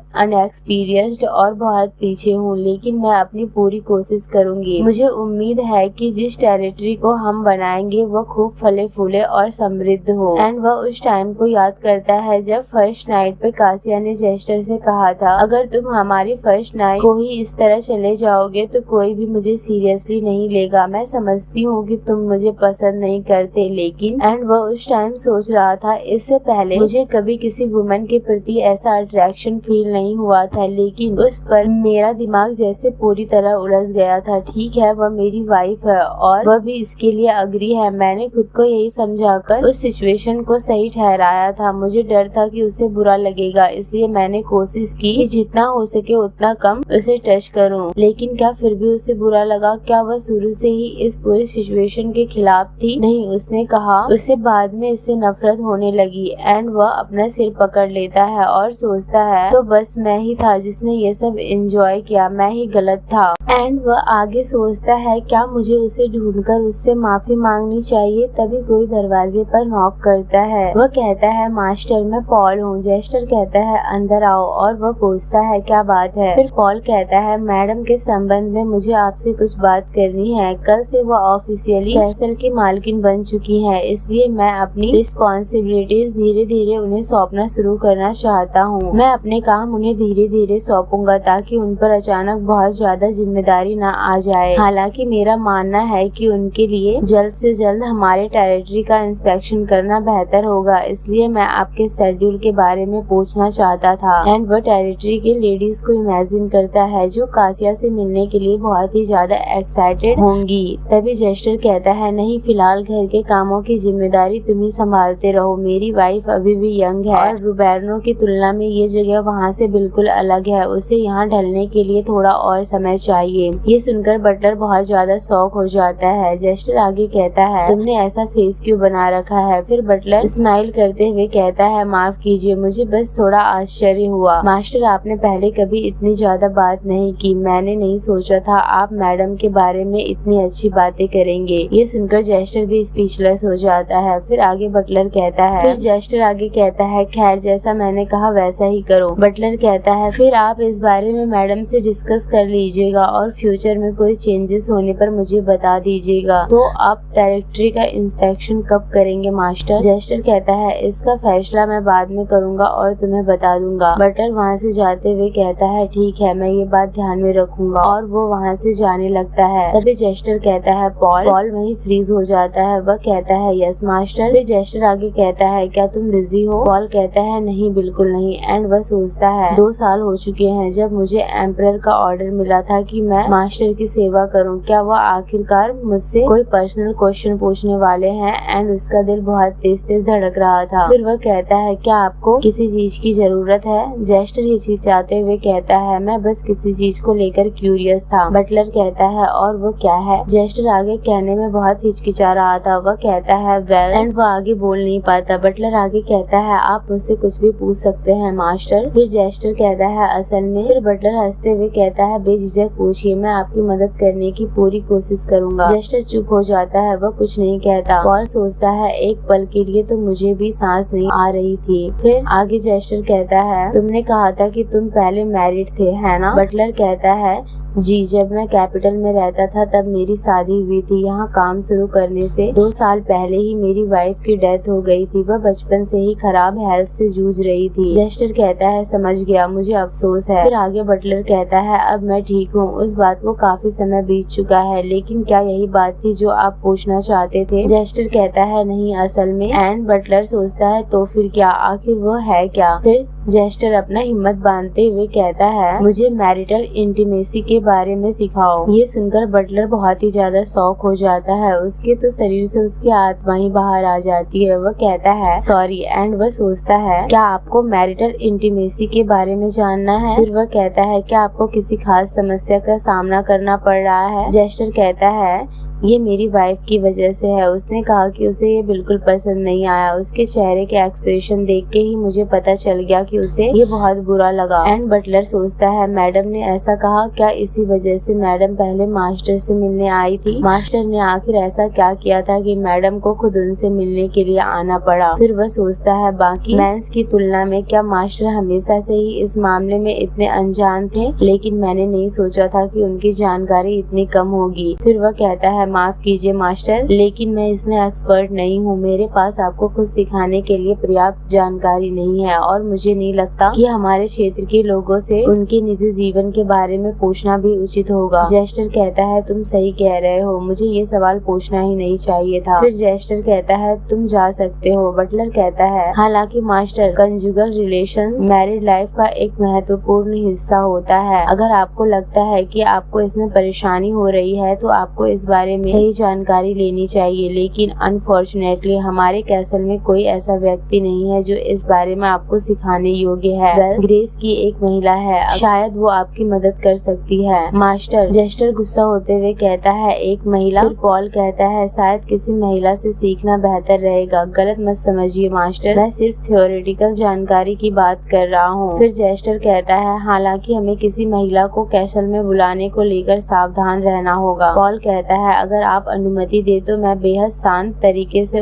इनएक्सपीरियंस्ड और बहुत पीछे हूँ, लेकिन मैं अपनी पूरी कोशिश करूंगी। मुझे उम्मीद है कि जिस टेरिटरी को हम बनाएंगे वो खूब फले फूले और समृद्ध हो। एंड वह उस टाइम को याद करता है जब फर्स्ट नाइट पे कासिया ने जेस्टर से कहा था, अगर तुम हमारी फर्स्ट नाइट को ही इस तरह चले जाओगे तो कोई भी मुझे सीरियसली नहीं लेगा। मैं समझती हूँ कि तुम मुझे पसंद नहीं करते, लेकिन एंड वह उस टाइम सोच रहा था, इससे पहले मुझे कभी किसी वुमन के प्रति ऐसा अट्रैक्शन फील नहीं हुआ था, लेकिन उस पर मेरा दिमाग जैसे पूरी तरह उलझ गया था। ठीक है, वह मेरी वाइफ है और वह भी इसके लिए अग्री है। मैंने खुद को यही समझाकर उस सिचुएशन को सही ठहराया था। मुझे डर था कि उसे बुरा लगेगा, इसलिए मैंने कोशिश की कि जितना हो सके उतना कम उसे टच करूं। लेकिन क्या फिर भी उसे बुरा लगा? क्या वह शुरू से ही इस पूरी सिचुएशन के खिलाफ थी? नहीं, उसने कहा। उसे बाद में इससे नफरत होने लगी। एंड वह अपना सिर पकड़ लेता है और सोचता है, तो बस मैं ही था जिसने ये सब एंजॉय किया, मैं ही गलत था। एंड वह आगे सोचता है, क्या मुझे उसे ढूंढकर उससे माफी मांगनी चाहिए? तभी कोई दरवाजे पर नॉक करता है। वह कहता है, मास्टर मैं पॉल हूँ। जेस्टर कहता है, अंदर आओ। और वह पूछता है, क्या बात है? फिर पॉल कहता है, मैडम के संबंध में मुझे आपसे कुछ बात करनी है। कल से वह ऑफिशियली कैसल की मालकिन बन चुकी है, इसलिए मैं अपनी रिस्पॉन्सिबिलिटीज धीरे धीरे उन्हें सौंपना शुरू करना चाहता हूँ। मैं अपने काम उन्हें धीरे धीरे सौंपूंगा ताकि उन पर अचानक बहुत ज्यादा जिम्मेदारी न आ जाए। हालांकि मेरा मानना है कि उनके लिए जल्द से जल्द हमारे टेरिटरी का इंस्पेक्शन करना बेहतर होगा, इसलिए मैं आपके शेड्यूल के बारे में पूछना चाहता था। एंड वह टेरिटरी के लेडीज को इमेजिन करता है जो कासिया से मिलने के लिए बहुत ही ज्यादा एक्साइटेड होंगी। तभी जेस्टर कहता है, नहीं, फिलहाल घर के कामों की जिम्मेदारी तुम ही संभालते रहो। मेरी वाइफ अभी भी यंग है और रुबेर्नो की तुलना में ये जगह वहाँ से बिल्कुल अलग है। उसे यहाँ ढलने के लिए थोड़ा और समय चाहिए। ये सुनकर बटलर बहुत ज्यादा शॉक हो जाता है। जेस्टर आगे कहता है, तुमने ऐसा फेस क्यों बना रखा है? फिर बटलर स्माइल करते हुए कहता है, माफ कीजिए, मुझे बस थोड़ा आश्चर्य हुआ। मास्टर, आपने पहले कभी इतनी ज्यादा बात नहीं की। मैंने नहीं सोचा था आप मैडम के बारे में इतनी अच्छी बातें करेंगे। ये सुनकर जेस्टर भी स्पीचलेस हो जाता है। फिर आगे बटलर कहता है, फिर जेस्टर आगे कहता है, खैर जैसा मैंने कहा वैसा ही करो। बटलर कहता है, फिर आप इस बारे में मैडम से डिस्कस कर लीजिएगा और फ्यूचर में कोई चेंजेस होने पर मुझे बता दीजिएगा। तो आप टेरिटरी का इंस्पेक्शन कब करेंगे मास्टर? जेस्टर कहता है, इसका फैसला मैं बाद में करूंगा और तुम्हें बता दूंगा। बटलर वहाँ से जाते हुए कहता है, ठीक है, मैं ये बात ध्यान में रखूंगा। और वो वहाँ से जाने लगता है। तभी जेस्टर कहता है, पॉल। पॉल वहीं फ्रीज हो जाता है। वह कहता है, यस मास्टर। फिर जेस्टर आगे कहता है, क्या तुम बिजी हो? पॉल कहता है, नहीं, बिल्कुल नहीं। एंड वह सोचता है, 2 साल हो चुके हैं जब मुझे एम्परर का ऑर्डर मिला था कि मैं मास्टर की सेवा करूं। क्या वह आखिरकार मुझसे कोई पर्सनल क्वेश्चन पूछने वाले हैं? एंड उसका दिल बहुत तेज तेज धड़क रहा था। फिर वह कहता है, क्या आपको किसी चीज की जरूरत है? जेस्टर हिचकिचाते हुए कहता है, मैं बस किसी चीज को लेकर क्यूरियस था। बटलर कहता है, और वो क्या है? जेस्टर आगे कहने में बहुत हिचकिचा रहा था। वह कहता है, वेल। एंड वह आगे बोल नहीं पाता। बटलर आगे कहता है, आप मुझसे कुछ भी पूछ सकते हैं मास्टर। फिर जेस्टर कहता है, असल में। फिर बटलर हंसते हुए कहता है, बेझिझक पूछिए, मैं आपकी मदद करने की पूरी कोशिश करूंगा। जेस्टर चुप हो जाता है। वह कुछ नहीं कहता। पॉल सोचता है, एक पल के लिए तो मुझे भी सांस नहीं आ रही थी। फिर आगे जेस्टर कहता है, तुमने कहा था कि तुम पहले मैरिड थे, है ना? बटलर कहता है, जी, जब मैं कैपिटल में रहता था तब मेरी शादी हुई थी। यहाँ काम शुरू करने से 2 साल पहले ही मेरी वाइफ की डेथ हो गई थी। वह बचपन से ही खराब हेल्थ से जूझ रही थी। जेस्टर कहता है, समझ गया, मुझे अफसोस है। फिर आगे बटलर कहता है, अब मैं ठीक हूँ। उस बात को काफी समय बीत चुका है, लेकिन क्या यही बात थी जो आप पूछना चाहते थे? जेस्टर कहता है, नहीं, असल में। एंड बटलर सोचता है, तो फिर क्या? आखिर वो है क्या? फिर जेस्टर अपना हिम्मत बांधते हुए कहता है, मुझे मैरिटल इंटीमेसी के बारे में सिखाओ। ये सुनकर बटलर बहुत ही ज्यादा शॉक हो जाता है। उसके तो शरीर से उसकी आत्मा ही बाहर आ जाती है। वह कहता है, सॉरी। एंड वह सोचता है, क्या आपको मैरिटल इंटीमेसी के बारे में जानना है? फिर वह कहता है, क्या आपको किसी खास समस्या का सामना करना पड़ रहा है? जेस्टर कहता है, ये मेरी वाइफ की वजह से है। उसने कहा कि उसे ये बिल्कुल पसंद नहीं आया। उसके चेहरे के एक्सप्रेशन देख के ही मुझे पता चल गया कि उसे ये बहुत बुरा लगा। एंड बटलर सोचता है मैडम ने ऐसा कहा, क्या इसी वजह से मैडम पहले मास्टर से मिलने आई थी? मास्टर ने आखिर ऐसा क्या किया था कि मैडम को खुद उनसे मिलने के लिए आना पड़ा? फिर वह सोचता है बाकी मेंस की तुलना में क्या मास्टर हमेशा से ही इस मामले में इतने अनजान थे? लेकिन मैंने नहीं सोचा था कि उनकी जानकारी इतनी कम होगी। फिर वह कहता है माफ कीजिए मास्टर, लेकिन मैं इसमें एक्सपर्ट नहीं हूँ। मेरे पास आपको कुछ सिखाने के लिए पर्याप्त जानकारी नहीं है और मुझे नहीं लगता कि हमारे क्षेत्र के लोगों से उनके निजी जीवन के बारे में पूछना भी उचित होगा। जेस्टर कहता है तुम सही कह रहे हो, मुझे ये सवाल पूछना ही नहीं चाहिए था। फिर जेस्टर कहता है तुम जा सकते हो। बटलर कहता है हालांकि master, conjugal relations married life का एक महत्वपूर्ण हिस्सा होता है। अगर आपको लगता है कि आपको इसमें परेशानी हो रही है तो आपको इस बारे में सही जानकारी लेनी चाहिए, लेकिन अनफॉर्चुनेटली हमारे कैसल में कोई ऐसा व्यक्ति नहीं है जो इस बारे में आपको सिखाने योग्य है। ग्रेस की एक महिला है, शायद वो आपकी मदद कर सकती है। मास्टर, जेस्टर गुस्सा होते हुए कहता है एक महिला? फिर पॉल कहता है शायद किसी महिला से सीखना बेहतर रहेगा। गलत मत समझिए मास्टर, मैं सिर्फ थ्योरेटिकल जानकारी की बात कर रहा हूँ। फिर जेस्टर कहता है हालांकि हमें किसी महिला को कैसल में बुलाने को लेकर सावधान रहना होगा। पॉल कहता है अगर आप अनुमति दे तो मैं बेहद शांत तरीके से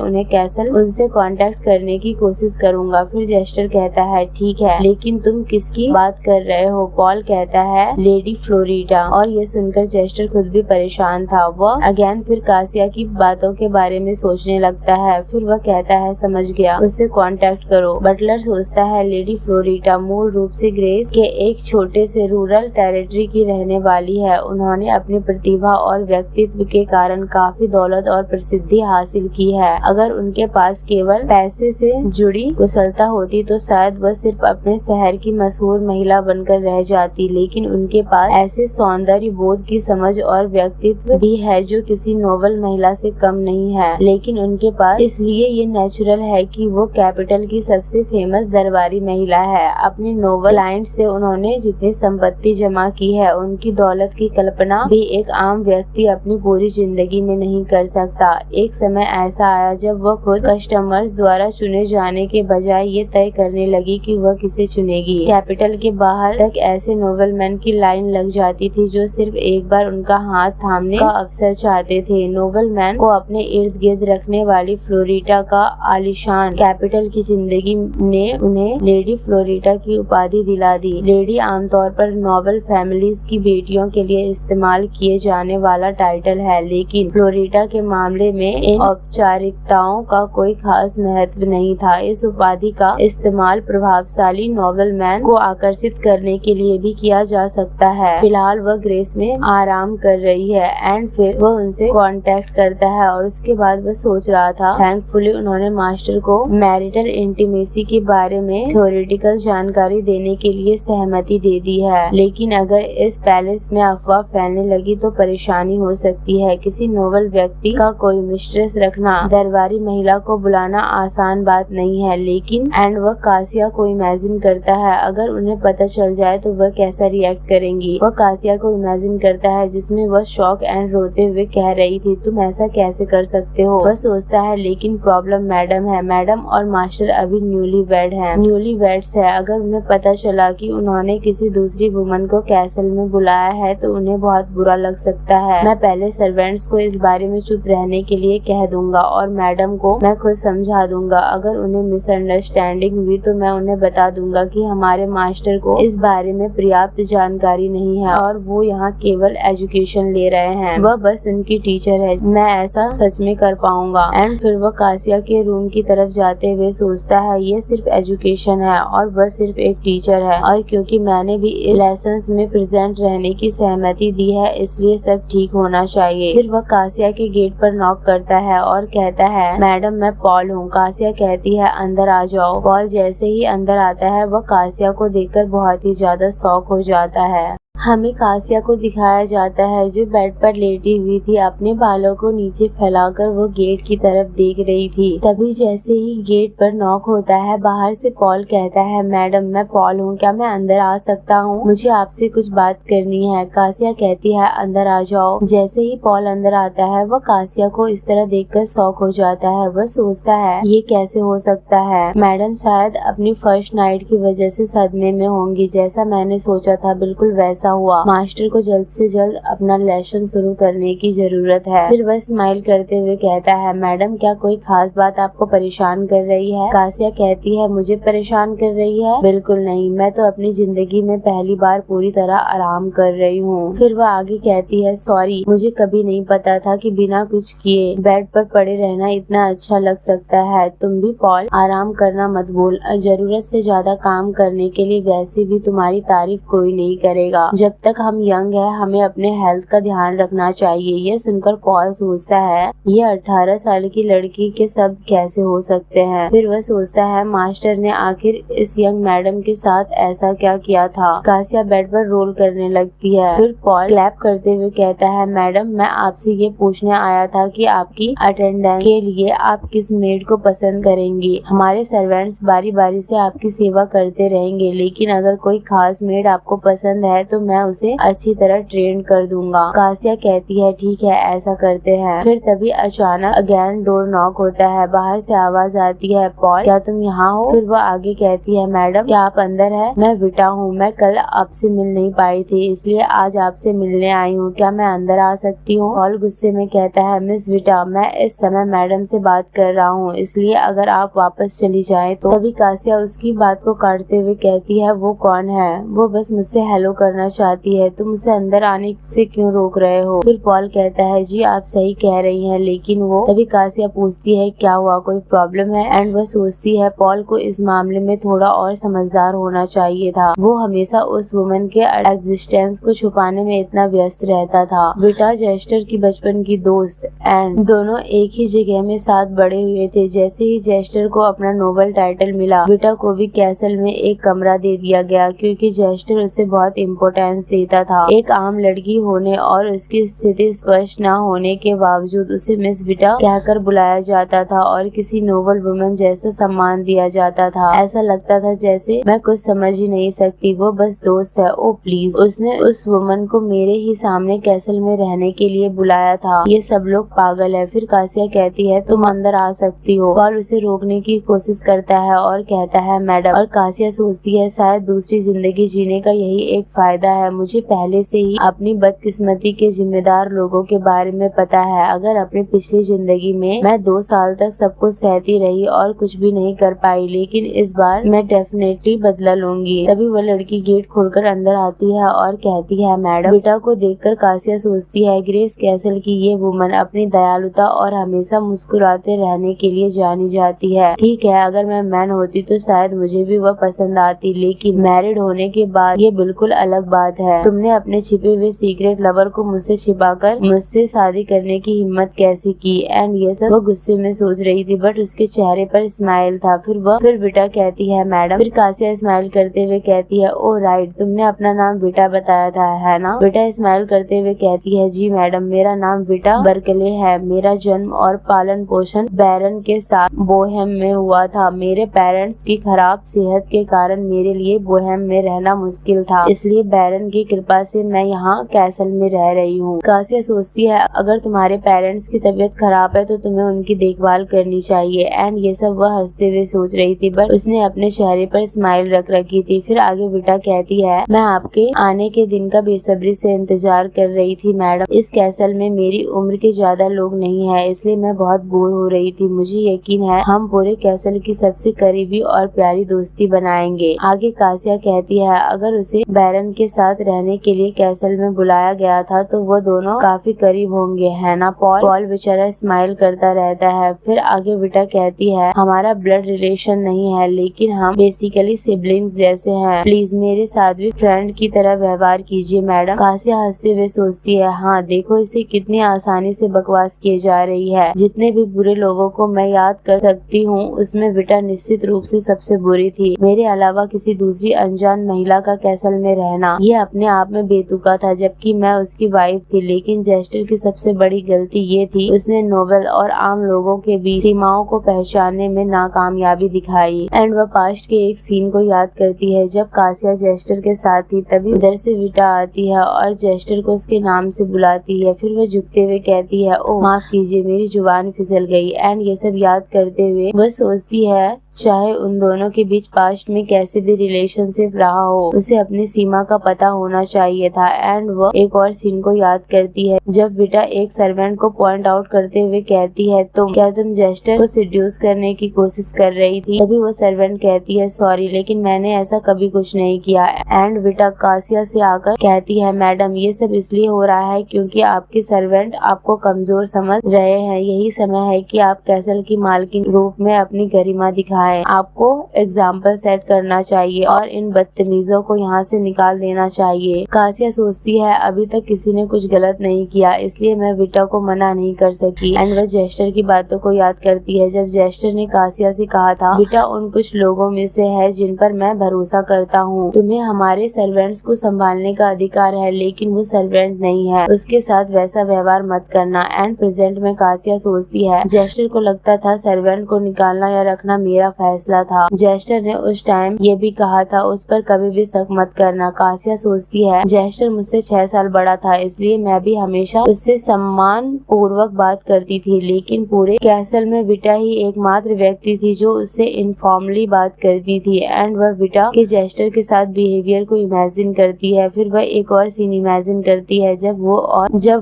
उनसे कांटेक्ट करने की कोशिश करूंगा। फिर जेस्टर कहता है ठीक है, लेकिन तुम किसकी बात कर रहे हो? पॉल कहता है लेडी फ्लोरिडा। और ये सुनकर जेस्टर खुद भी परेशान था। वह अगेन फिर कासिया की बातों के बारे में सोचने लगता है। फिर वह कहता है समझ गया, उससे कांटेक्ट करो। बटलर सोचता है लेडी फ्लोरिडा मूल रूप से ग्रेस के एक छोटे से रूरल टेरिटरी की रहने वाली है। उन्होंने अपनी प्रतिभा और व्यक्तित्व के कारण काफी दौलत और प्रसिद्धि हासिल की है। अगर उनके पास केवल पैसे से जुड़ी कुशलता होती तो शायद वह सिर्फ अपने शहर की मशहूर महिला बनकर रह जाती, लेकिन उनके पास ऐसे सौंदर्य बोध की समझ और व्यक्तित्व भी है जो किसी नोबल महिला से कम नहीं है। लेकिन उनके पास इसलिए ये नेचुरल है कि वो कैपिटल की सबसे फेमस दरबारी महिला है। अपने नोबल क्लाइंट से उन्होंने जितनी संपत्ति जमा की है उनकी दौलत की कल्पना भी एक आम व्यक्ति अपनी पूरी जिंदगी में नहीं कर सकता। एक समय ऐसा आया जब वह खुद कस्टमर्स द्वारा चुने जाने के बजाय ये तय करने लगी कि वह किसे चुनेगी। कैपिटल के बाहर तक ऐसे नोबलमैन की लाइन लग जाती थी जो सिर्फ एक बार उनका हाथ थामने का अवसर चाहते थे। नोबलमैन को अपने इर्द गिर्द रखने वाली फ्लोरिडा का आलीशान कैपिटल की जिंदगी ने उन्हें लेडी फ्लोरिडा की उपाधि दिला दी। लेडी आमतौर पर नोबल फैमिलीज की बेटियों के लिए इस्तेमाल किए जाने वाला टाइटल है, लेकिन फ्लोरिडा के मामले में इन औपचारिकताओं का कोई खास महत्व नहीं था। इस उपाधि का इस्तेमाल प्रभावशाली नोबलमैन को आकर्षित करने के लिए भी किया जा सकता है। फिलहाल वह ग्रेस में आराम कर रही है एंड फिर वह उनसे कांटेक्ट करता है और उसके बाद वह सोच रहा था थैंकफुली उन्होंने मास्टर को मैरिटल इंटीमेसी के बारे में थ्योरेटिकल जानकारी देने के लिए सहमति दे दी है। लेकिन अगर इस पैलेस में अफवाह फैलने लगी तो परेशानी हो सकती है। किसी नोबल व्यक्ति का कोई मिस्ट्रेस रखना, दरबारी महिला को बुलाना आसान बात नहीं है। लेकिन एंड वह कासिया को इमेजिन करता है अगर उन्हें पता चल जाए तो वह कैसा रिएक्ट करेंगी। वह कासिया को इमेजिन करता है जिसमें वह शॉक एंड रोते हुए कह रही थी तुम ऐसा कैसे कर सकते हो। वह सोचता है लेकिन प्रॉब्लम मैडम है। मैडम और मास्टर अभी न्यूली वेड है। न्यूली वेड्स है। अगर उन्हें पता चला कि उन्होंने किसी दूसरी वुमन को कैसल में बुलाया है तो उन्हें बहुत बुरा लग सकता है। मैं पहले सर्वेंट्स को इस बारे में चुप रहने के लिए कह दूंगा और मैडम को मैं खुद समझा दूंगा। अगर उन्हें मिसअंडरस्टैंडिंग हुई तो मैं उन्हें बता दूंगा कि हमारे मास्टर को इस बारे में पर्याप्त जानकारी नहीं है और वो यहाँ केवल एजुकेशन ले रहे हैं। वह बस उनकी टीचर है। मैं ऐसा सच में कर पाऊंगा। एंड फिर वह कासिया के रूम की तरफ जाते हुए सोचता है ये सिर्फ एजुकेशन है और वह सिर्फ एक टीचर है और क्योंकि मैंने भी इस लेसन्स में प्रेजेंट रहने की सहमति दी है इसलिए सब ठीक होना चाहिए। फिर वह कासिया के गेट पर नॉक करता है और कहता है मैडम मैं पॉल हूँ। कासिया कहती है अंदर आ जाओ। पॉल जैसे ही अंदर आता है वह कासिया को देखकर बहुत ही ज्यादा शॉक हो जाता है। हमें कासिया को दिखाया जाता है जो बेड पर लेटी हुई थी, अपने बालों को नीचे फैलाकर वो गेट की तरफ देख रही थी। तभी जैसे ही गेट पर नॉक होता है, बाहर से पॉल कहता है, मैडम मैं पॉल हूँ, क्या मैं अंदर आ सकता हूँ? मुझे आपसे कुछ बात करनी है। कासिया कहती है, अंदर आ जाओ। जैसे ही पॉल अंदर आता है, वह कासिया को इस तरह देखकर शॉक हो जाता है। वह सोचता है ये कैसे हो सकता है, मैडम शायद अपनी फर्स्ट नाइट की वजह से सदमे में होंगी। जैसा मैंने सोचा था बिल्कुल वैसा हुआ। मास्टर को जल्द से जल्द अपना लेसन शुरू करने की जरूरत है। फिर वह स्माइल करते हुए कहता है, मैडम क्या कोई खास बात आपको परेशान कर रही है? कासिया कहती है, मुझे परेशान कर रही है? बिल्कुल नहीं, मैं तो अपनी जिंदगी में पहली बार पूरी तरह आराम कर रही हूँ। फिर वह आगे कहती है, सॉरी, मुझे कभी नहीं पता था कि बिना कुछ किए बेड पर पड़े रहना इतना अच्छा लग सकता है। तुम भी पॉल आराम करना मत भूल, जरूरत से ज्यादा काम करने के लिए वैसे भी तुम्हारी तारीफ कोई नहीं करेगा। जब तक हम यंग है हमें अपने हेल्थ का ध्यान रखना चाहिए। यह सुनकर पॉल सोचता है ये 18 साल की लड़की के शब्द कैसे हो सकते हैं। फिर वह सोचता है मास्टर ने आखिर इस यंग मैडम के साथ ऐसा क्या किया था। कासिया बेड पर रोल करने लगती है। फिर पॉल क्लैप करते हुए कहता है, मैडम मैं आपसे ये पूछने आया था कि आपकी अटेंडेंस के लिए आप किस मेड को पसंद करेंगी। हमारे सर्वेंट्स बारी बारी से आपकी सेवा करते रहेंगे, लेकिन अगर कोई खास मेड आपको पसंद है तो मैं उसे अच्छी तरह ट्रेन कर दूंगा। कासिया कहती है, ठीक है ऐसा करते हैं। फिर तभी अचानक अगेन डोर नॉक होता है। बाहर से आवाज आती है, पॉल क्या तुम यहाँ हो? फिर वह आगे कहती है, मैडम क्या आप अंदर है? मैं विटा हूँ, मैं कल आपसे मिल नहीं पाई थी इसलिए आज आपसे मिलने आई हूँ, क्या मैं अंदर आ सकती हूँ? पॉल गुस्से में कहता है, मिस विटा मैं इस समय मैडम से बात कर रहा हूँ, इसलिए अगर आप वापस चली जाए तो। तभी कासिया उसकी बात को काटते हुए कहती है, वो कौन है? वो बस मुझसे हेलो करना चाहती है, तुम उसे अंदर आने से क्यों रोक रहे हो? फिर पॉल कहता है, जी आप सही कह रही हैं, लेकिन वो। तभी कासिया पूछती है, क्या हुआ, कोई प्रॉब्लम है? एंड वह सोचती है पॉल को इस मामले में थोड़ा और समझदार होना चाहिए था। वो हमेशा उस वुमन के एग्जिस्टेंस को छुपाने में इतना व्यस्त रहता था। विटा जेस्टर की बचपन की दोस्त एंड दोनों एक ही जगह में साथ बड़े हुए थे। जैसे ही जेस्टर को अपना नोबेल टाइटल मिला, विटा को भी कैसल में एक कमरा दे दिया गया, क्योंकि जेस्टर उसे बहुत इम्पोर्टेंस देता था। एक आम लड़की होने और उसकी स्थिति स्पष्ट न होने के बावजूद उसे मिस विटा कहकर बुलाया जाता था और किसी नोबल वुमन जैसा सम्मान दिया जाता था। ऐसा लगता था जैसे मैं कुछ समझ ही नहीं सकती, वो बस दोस्त है। ओ प्लीज, उसने उस वुमन को मेरे ही सामने कैसल में रहने के लिए बुलाया था। ये सब लोग पागल है। फिर कासिया कहती है, तुम अंदर आ सकती हो। पॉल उसे रोकने की कोशिश करता है और कहता है, मैडम। और कासिया सोचती है शायद दूसरी जिंदगी जीने का यही एक फायदा है। मुझे पहले से ही अपनी बदकिस्मती के जिम्मेदार लोगों के बारे में पता है। अगर अपनी पिछली जिंदगी में मैं 2 साल तक सब कुछ सहती रही और कुछ भी नहीं कर पाई, लेकिन इस बार मैं डेफिनेटली बदला लूंगी। तभी वह लड़की गेट खोलकर अंदर आती है और कहती है, मैडम। विटा को देखकर कासिया सोचती है, ग्रेस कैसल की ये वुमन अपनी दयालुता और हमेशा मुस्कुराते रहने के लिए जानी जाती है। ठीक है, अगर मैं मैन होती तो शायद मुझे भी वह पसंद आती, लेकिन मैरिड होने के बाद ये बिल्कुल अलग बात है। तुमने अपने छिपे हुए सीक्रेट लवर को मुझसे छिपाकर मुझसे शादी करने की हिम्मत कैसे की? एंड ये सब वो गुस्से में सोच रही थी, बट उसके चेहरे पर स्माइल था। फिर विटा कहती है, मैडम। फिर कासिया स्माइल करते हुए कहती है, ओ राइट, तुमने अपना नाम विटा बताया था, है ना? विटा स्माइल करते हुए कहती है, जी मैडम, मेरा नाम विटा बर्कले है। मेरा जन्म और पालन पोषण बैरन के साथ बोहेम में हुआ था। मेरे पेरेंट्स की खराब सेहत के कारण मेरे लिए बोहेम में रहना मुश्किल था, इसलिए बैरन की कृपा से मैं यहाँ कैसल में रह रही हूँ। कासिया सोचती है, अगर तुम्हारे पेरेंट्स की तबीयत खराब है तो तुम्हें उनकी देखभाल करनी चाहिए। एंड ये सब वह हंसते हुए सोच रही थी, बट उसने अपने चेहरे पर स्माइल रख रखी थी। फिर आगे विटा कहती है, मैं आपके आने के दिन का बेसब्री से इंतजार कर रही थी मैडम। इस कैसल में मेरी उम्र के ज्यादा लोग नहीं है, इसलिए मैं बहुत बोर हो रही थी। मुझे यकीन है हम पूरे कैसल की सबसे करीबी और प्यारी दोस्ती बनाएंगे। आगे कासिया कहती है, अगर उसे बैरन के साथ रहने के लिए कैसल में बुलाया गया था तो वो दोनों काफी करीब होंगे, है ना पॉल? बेचारा स्माइल करता रहता है। फिर आगे विटा कहती है, हमारा ब्लड रिलेशन नहीं है, लेकिन हम बेसिकली सिबलिंग्स जैसे हैं। प्लीज मेरे साथ भी फ्रेंड की तरह व्यवहार कीजिए मैडम। कासिया हंसते हुए सोचती है, हाँ देखो इसे कितनी आसानी से बकवास किए जा रही है। जितने भी बुरे लोगों को मैं याद कर सकती हूँ उसमें विटा निश्चित रूप से सबसे बुरी थी। मेरे अलावा किसी दूसरी अनजान महिला का कैसल में रहना, ये ये अपने आप में बेतुका था, जबकि मैं उसकी वाइफ थी। लेकिन जेस्टर की सबसे बड़ी गलती ये थी, उसने नोबल और आम लोगों के बीच सीमाओं को पहचानने में नाकामयाबी दिखाई। एंड वह पास्ट के एक सीन को याद करती है जब कासिया जेस्टर के साथ थी। तभी उधर से विटा आती है और जेस्टर को उसके नाम से बुलाती है। फिर वह झुकते हुए कहती है, ओह माफ कीजिए, मेरी जुबान फिसल गई। एंड ये सब याद करते हुए वह सोचती है चाहे उन दोनों के बीच पास्ट में कैसे भी रिलेशनशिप रहा हो, उसे अपनी सीमा का पता होना चाहिए था। एंड वो एक और सीन को याद करती है जब विटा एक सर्वेंट को पॉइंट आउट करते हुए कहती है, तो क्या तुम जेस्टर को सिड्यूस करने की कोशिश कर रही थी? तभी वो सर्वेंट कहती है, सॉरी, लेकिन मैंने ऐसा कभी कुछ नहीं किया। एंड विटा कासिया से आकर कहती है, मैडम ये सब इसलिए हो रहा है क्योंकि आपके सर्वेंट आपको कमजोर समझ रहे हैं। यही समय है कि आप कैसल की मालकिन रूप में अपनी गरिमा दिखाएं। आपको एग्जाम्पल सेट करना चाहिए और इन बदतमीजों को यहाँ से निकाल देना चाहिए। कासिया सोचती है अभी तक किसी ने कुछ गलत नहीं किया, इसलिए मैं विटा को मना नहीं कर सकी। एंड वह जेस्टर की बातों को याद करती है जब जेस्टर ने कासिया से कहा था, विटा उन कुछ लोगों में से है जिन पर मैं भरोसा करता हूँ। तुम्हें हमारे सर्वेंट्स को संभालने का अधिकार है, लेकिन वो सर्वेंट नहीं है, उसके साथ वैसा व्यवहार मत करना। एंड प्रेजेंट में कासिया सोचती है, जेस्टर को लगता था सर्वेंट को निकालना या रखना मेरा फैसला था। जेस्टर ने उस टाइम ये भी कहा था उस पर कभी भी शक मत करना। कासिया सोचती है, जेस्टर मुझसे 6 साल बड़ा था, इसलिए मैं भी हमेशा उससे सम्मान पूर्वक बात करती थी। लेकिन पूरे कैसल में विटा ही एकमात्र व्यक्ति थी जो उससे इनफॉर्मली बात करती थी। एंड वह विटा के जेस्टर के साथ बिहेवियर को इमेजिन करती है। फिर वह एक और सीन इमेजिन करती है जब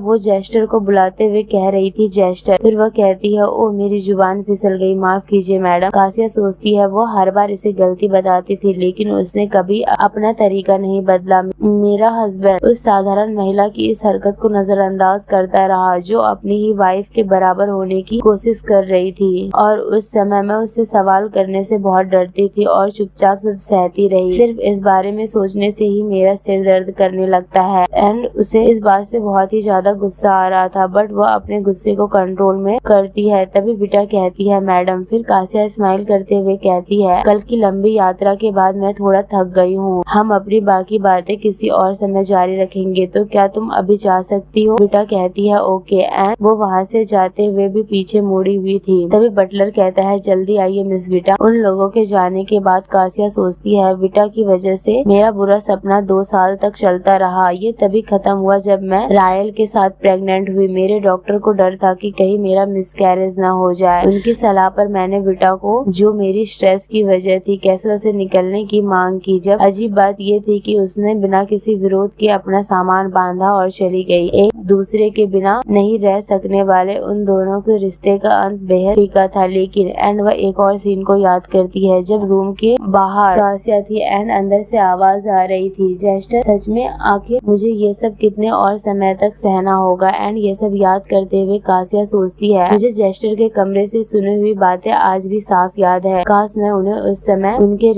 वो जेस्टर को बुलाते हुए कह रही थी, जेस्टर। फिर वह कहती है, ओ मेरी जुबान फिसल गई, माफ कीजिए मैडम। कासिया सोचती है वो हर बार इसे गलती बताती थी, लेकिन उसने कभी अपना तरीका नहीं बदला। मेरा हस्बैंड उस साधारण महिला की इस हरकत को नजरअंदाज करता रहा जो अपनी ही वाइफ के बराबर होने की कोशिश कर रही थी, और उस समय मैं उससे सवाल करने से बहुत डरती थी और चुपचाप सब सहती रही। सिर्फ इस बारे में सोचने से ही मेरा सिर दर्द करने लगता है। एंड उसे इस बात से बहुत ही ज्यादा गुस्सा आ रहा था, बट वह अपने गुस्से को कंट्रोल में करती है। तभी विटा कहती है, मैडम। फिर कासिया स्माइल करते हुए कहती है, कल की लंबी यात्रा के बाद मैं थोड़ा थक गई हूँ, हम अपनी बाकी बातें किसी और समय जारी रखेंगे, तो क्या तुम अभी जा सकती हो? विटा कहती है, ओके। एंड वो वहाँ से जाते हुए भी पीछे मुड़ी हुई थी। तभी बटलर कहता है, जल्दी आइए मिस विटा। उन लोगों के जाने के बाद कासिया सोचती है, विटा की वजह से मेरा बुरा सपना 2 साल तक चलता रहा। ये तभी खत्म हुआ जब मैं रायल के साथ प्रेग्नेंट हुई। मेरे डॉक्टर को डर था कि कहीं मेरा मिसकैरेज न हो जाए। उनकी सलाह पर मैंने विटा को, जो मेरी स्ट्रेस की वजह थी, कैसल से निकलने की मांग की। जब अजीब बात ये थी कि उसने बिना किसी विरोध के अपना सामान बांधा और चली गई। एक दूसरे के बिना नहीं रह सकने वाले उन दोनों के रिश्ते का अंत बेहद फीका था। लेकिन एंड वह एक और सीन को याद करती है जब रूम के बाहर कासिया थी एंड अंदर से आवाज आ रही थी, जेस्टर, सच में आखिर मुझे ये सब कितने और समय तक सहना होगा? एंड ये सब याद करते हुए कासिया सोचती है, मुझे जेस्टर के कमरे से सुनी हुई बातें आज भी साफ याद है। काश मैंने उस समय उनके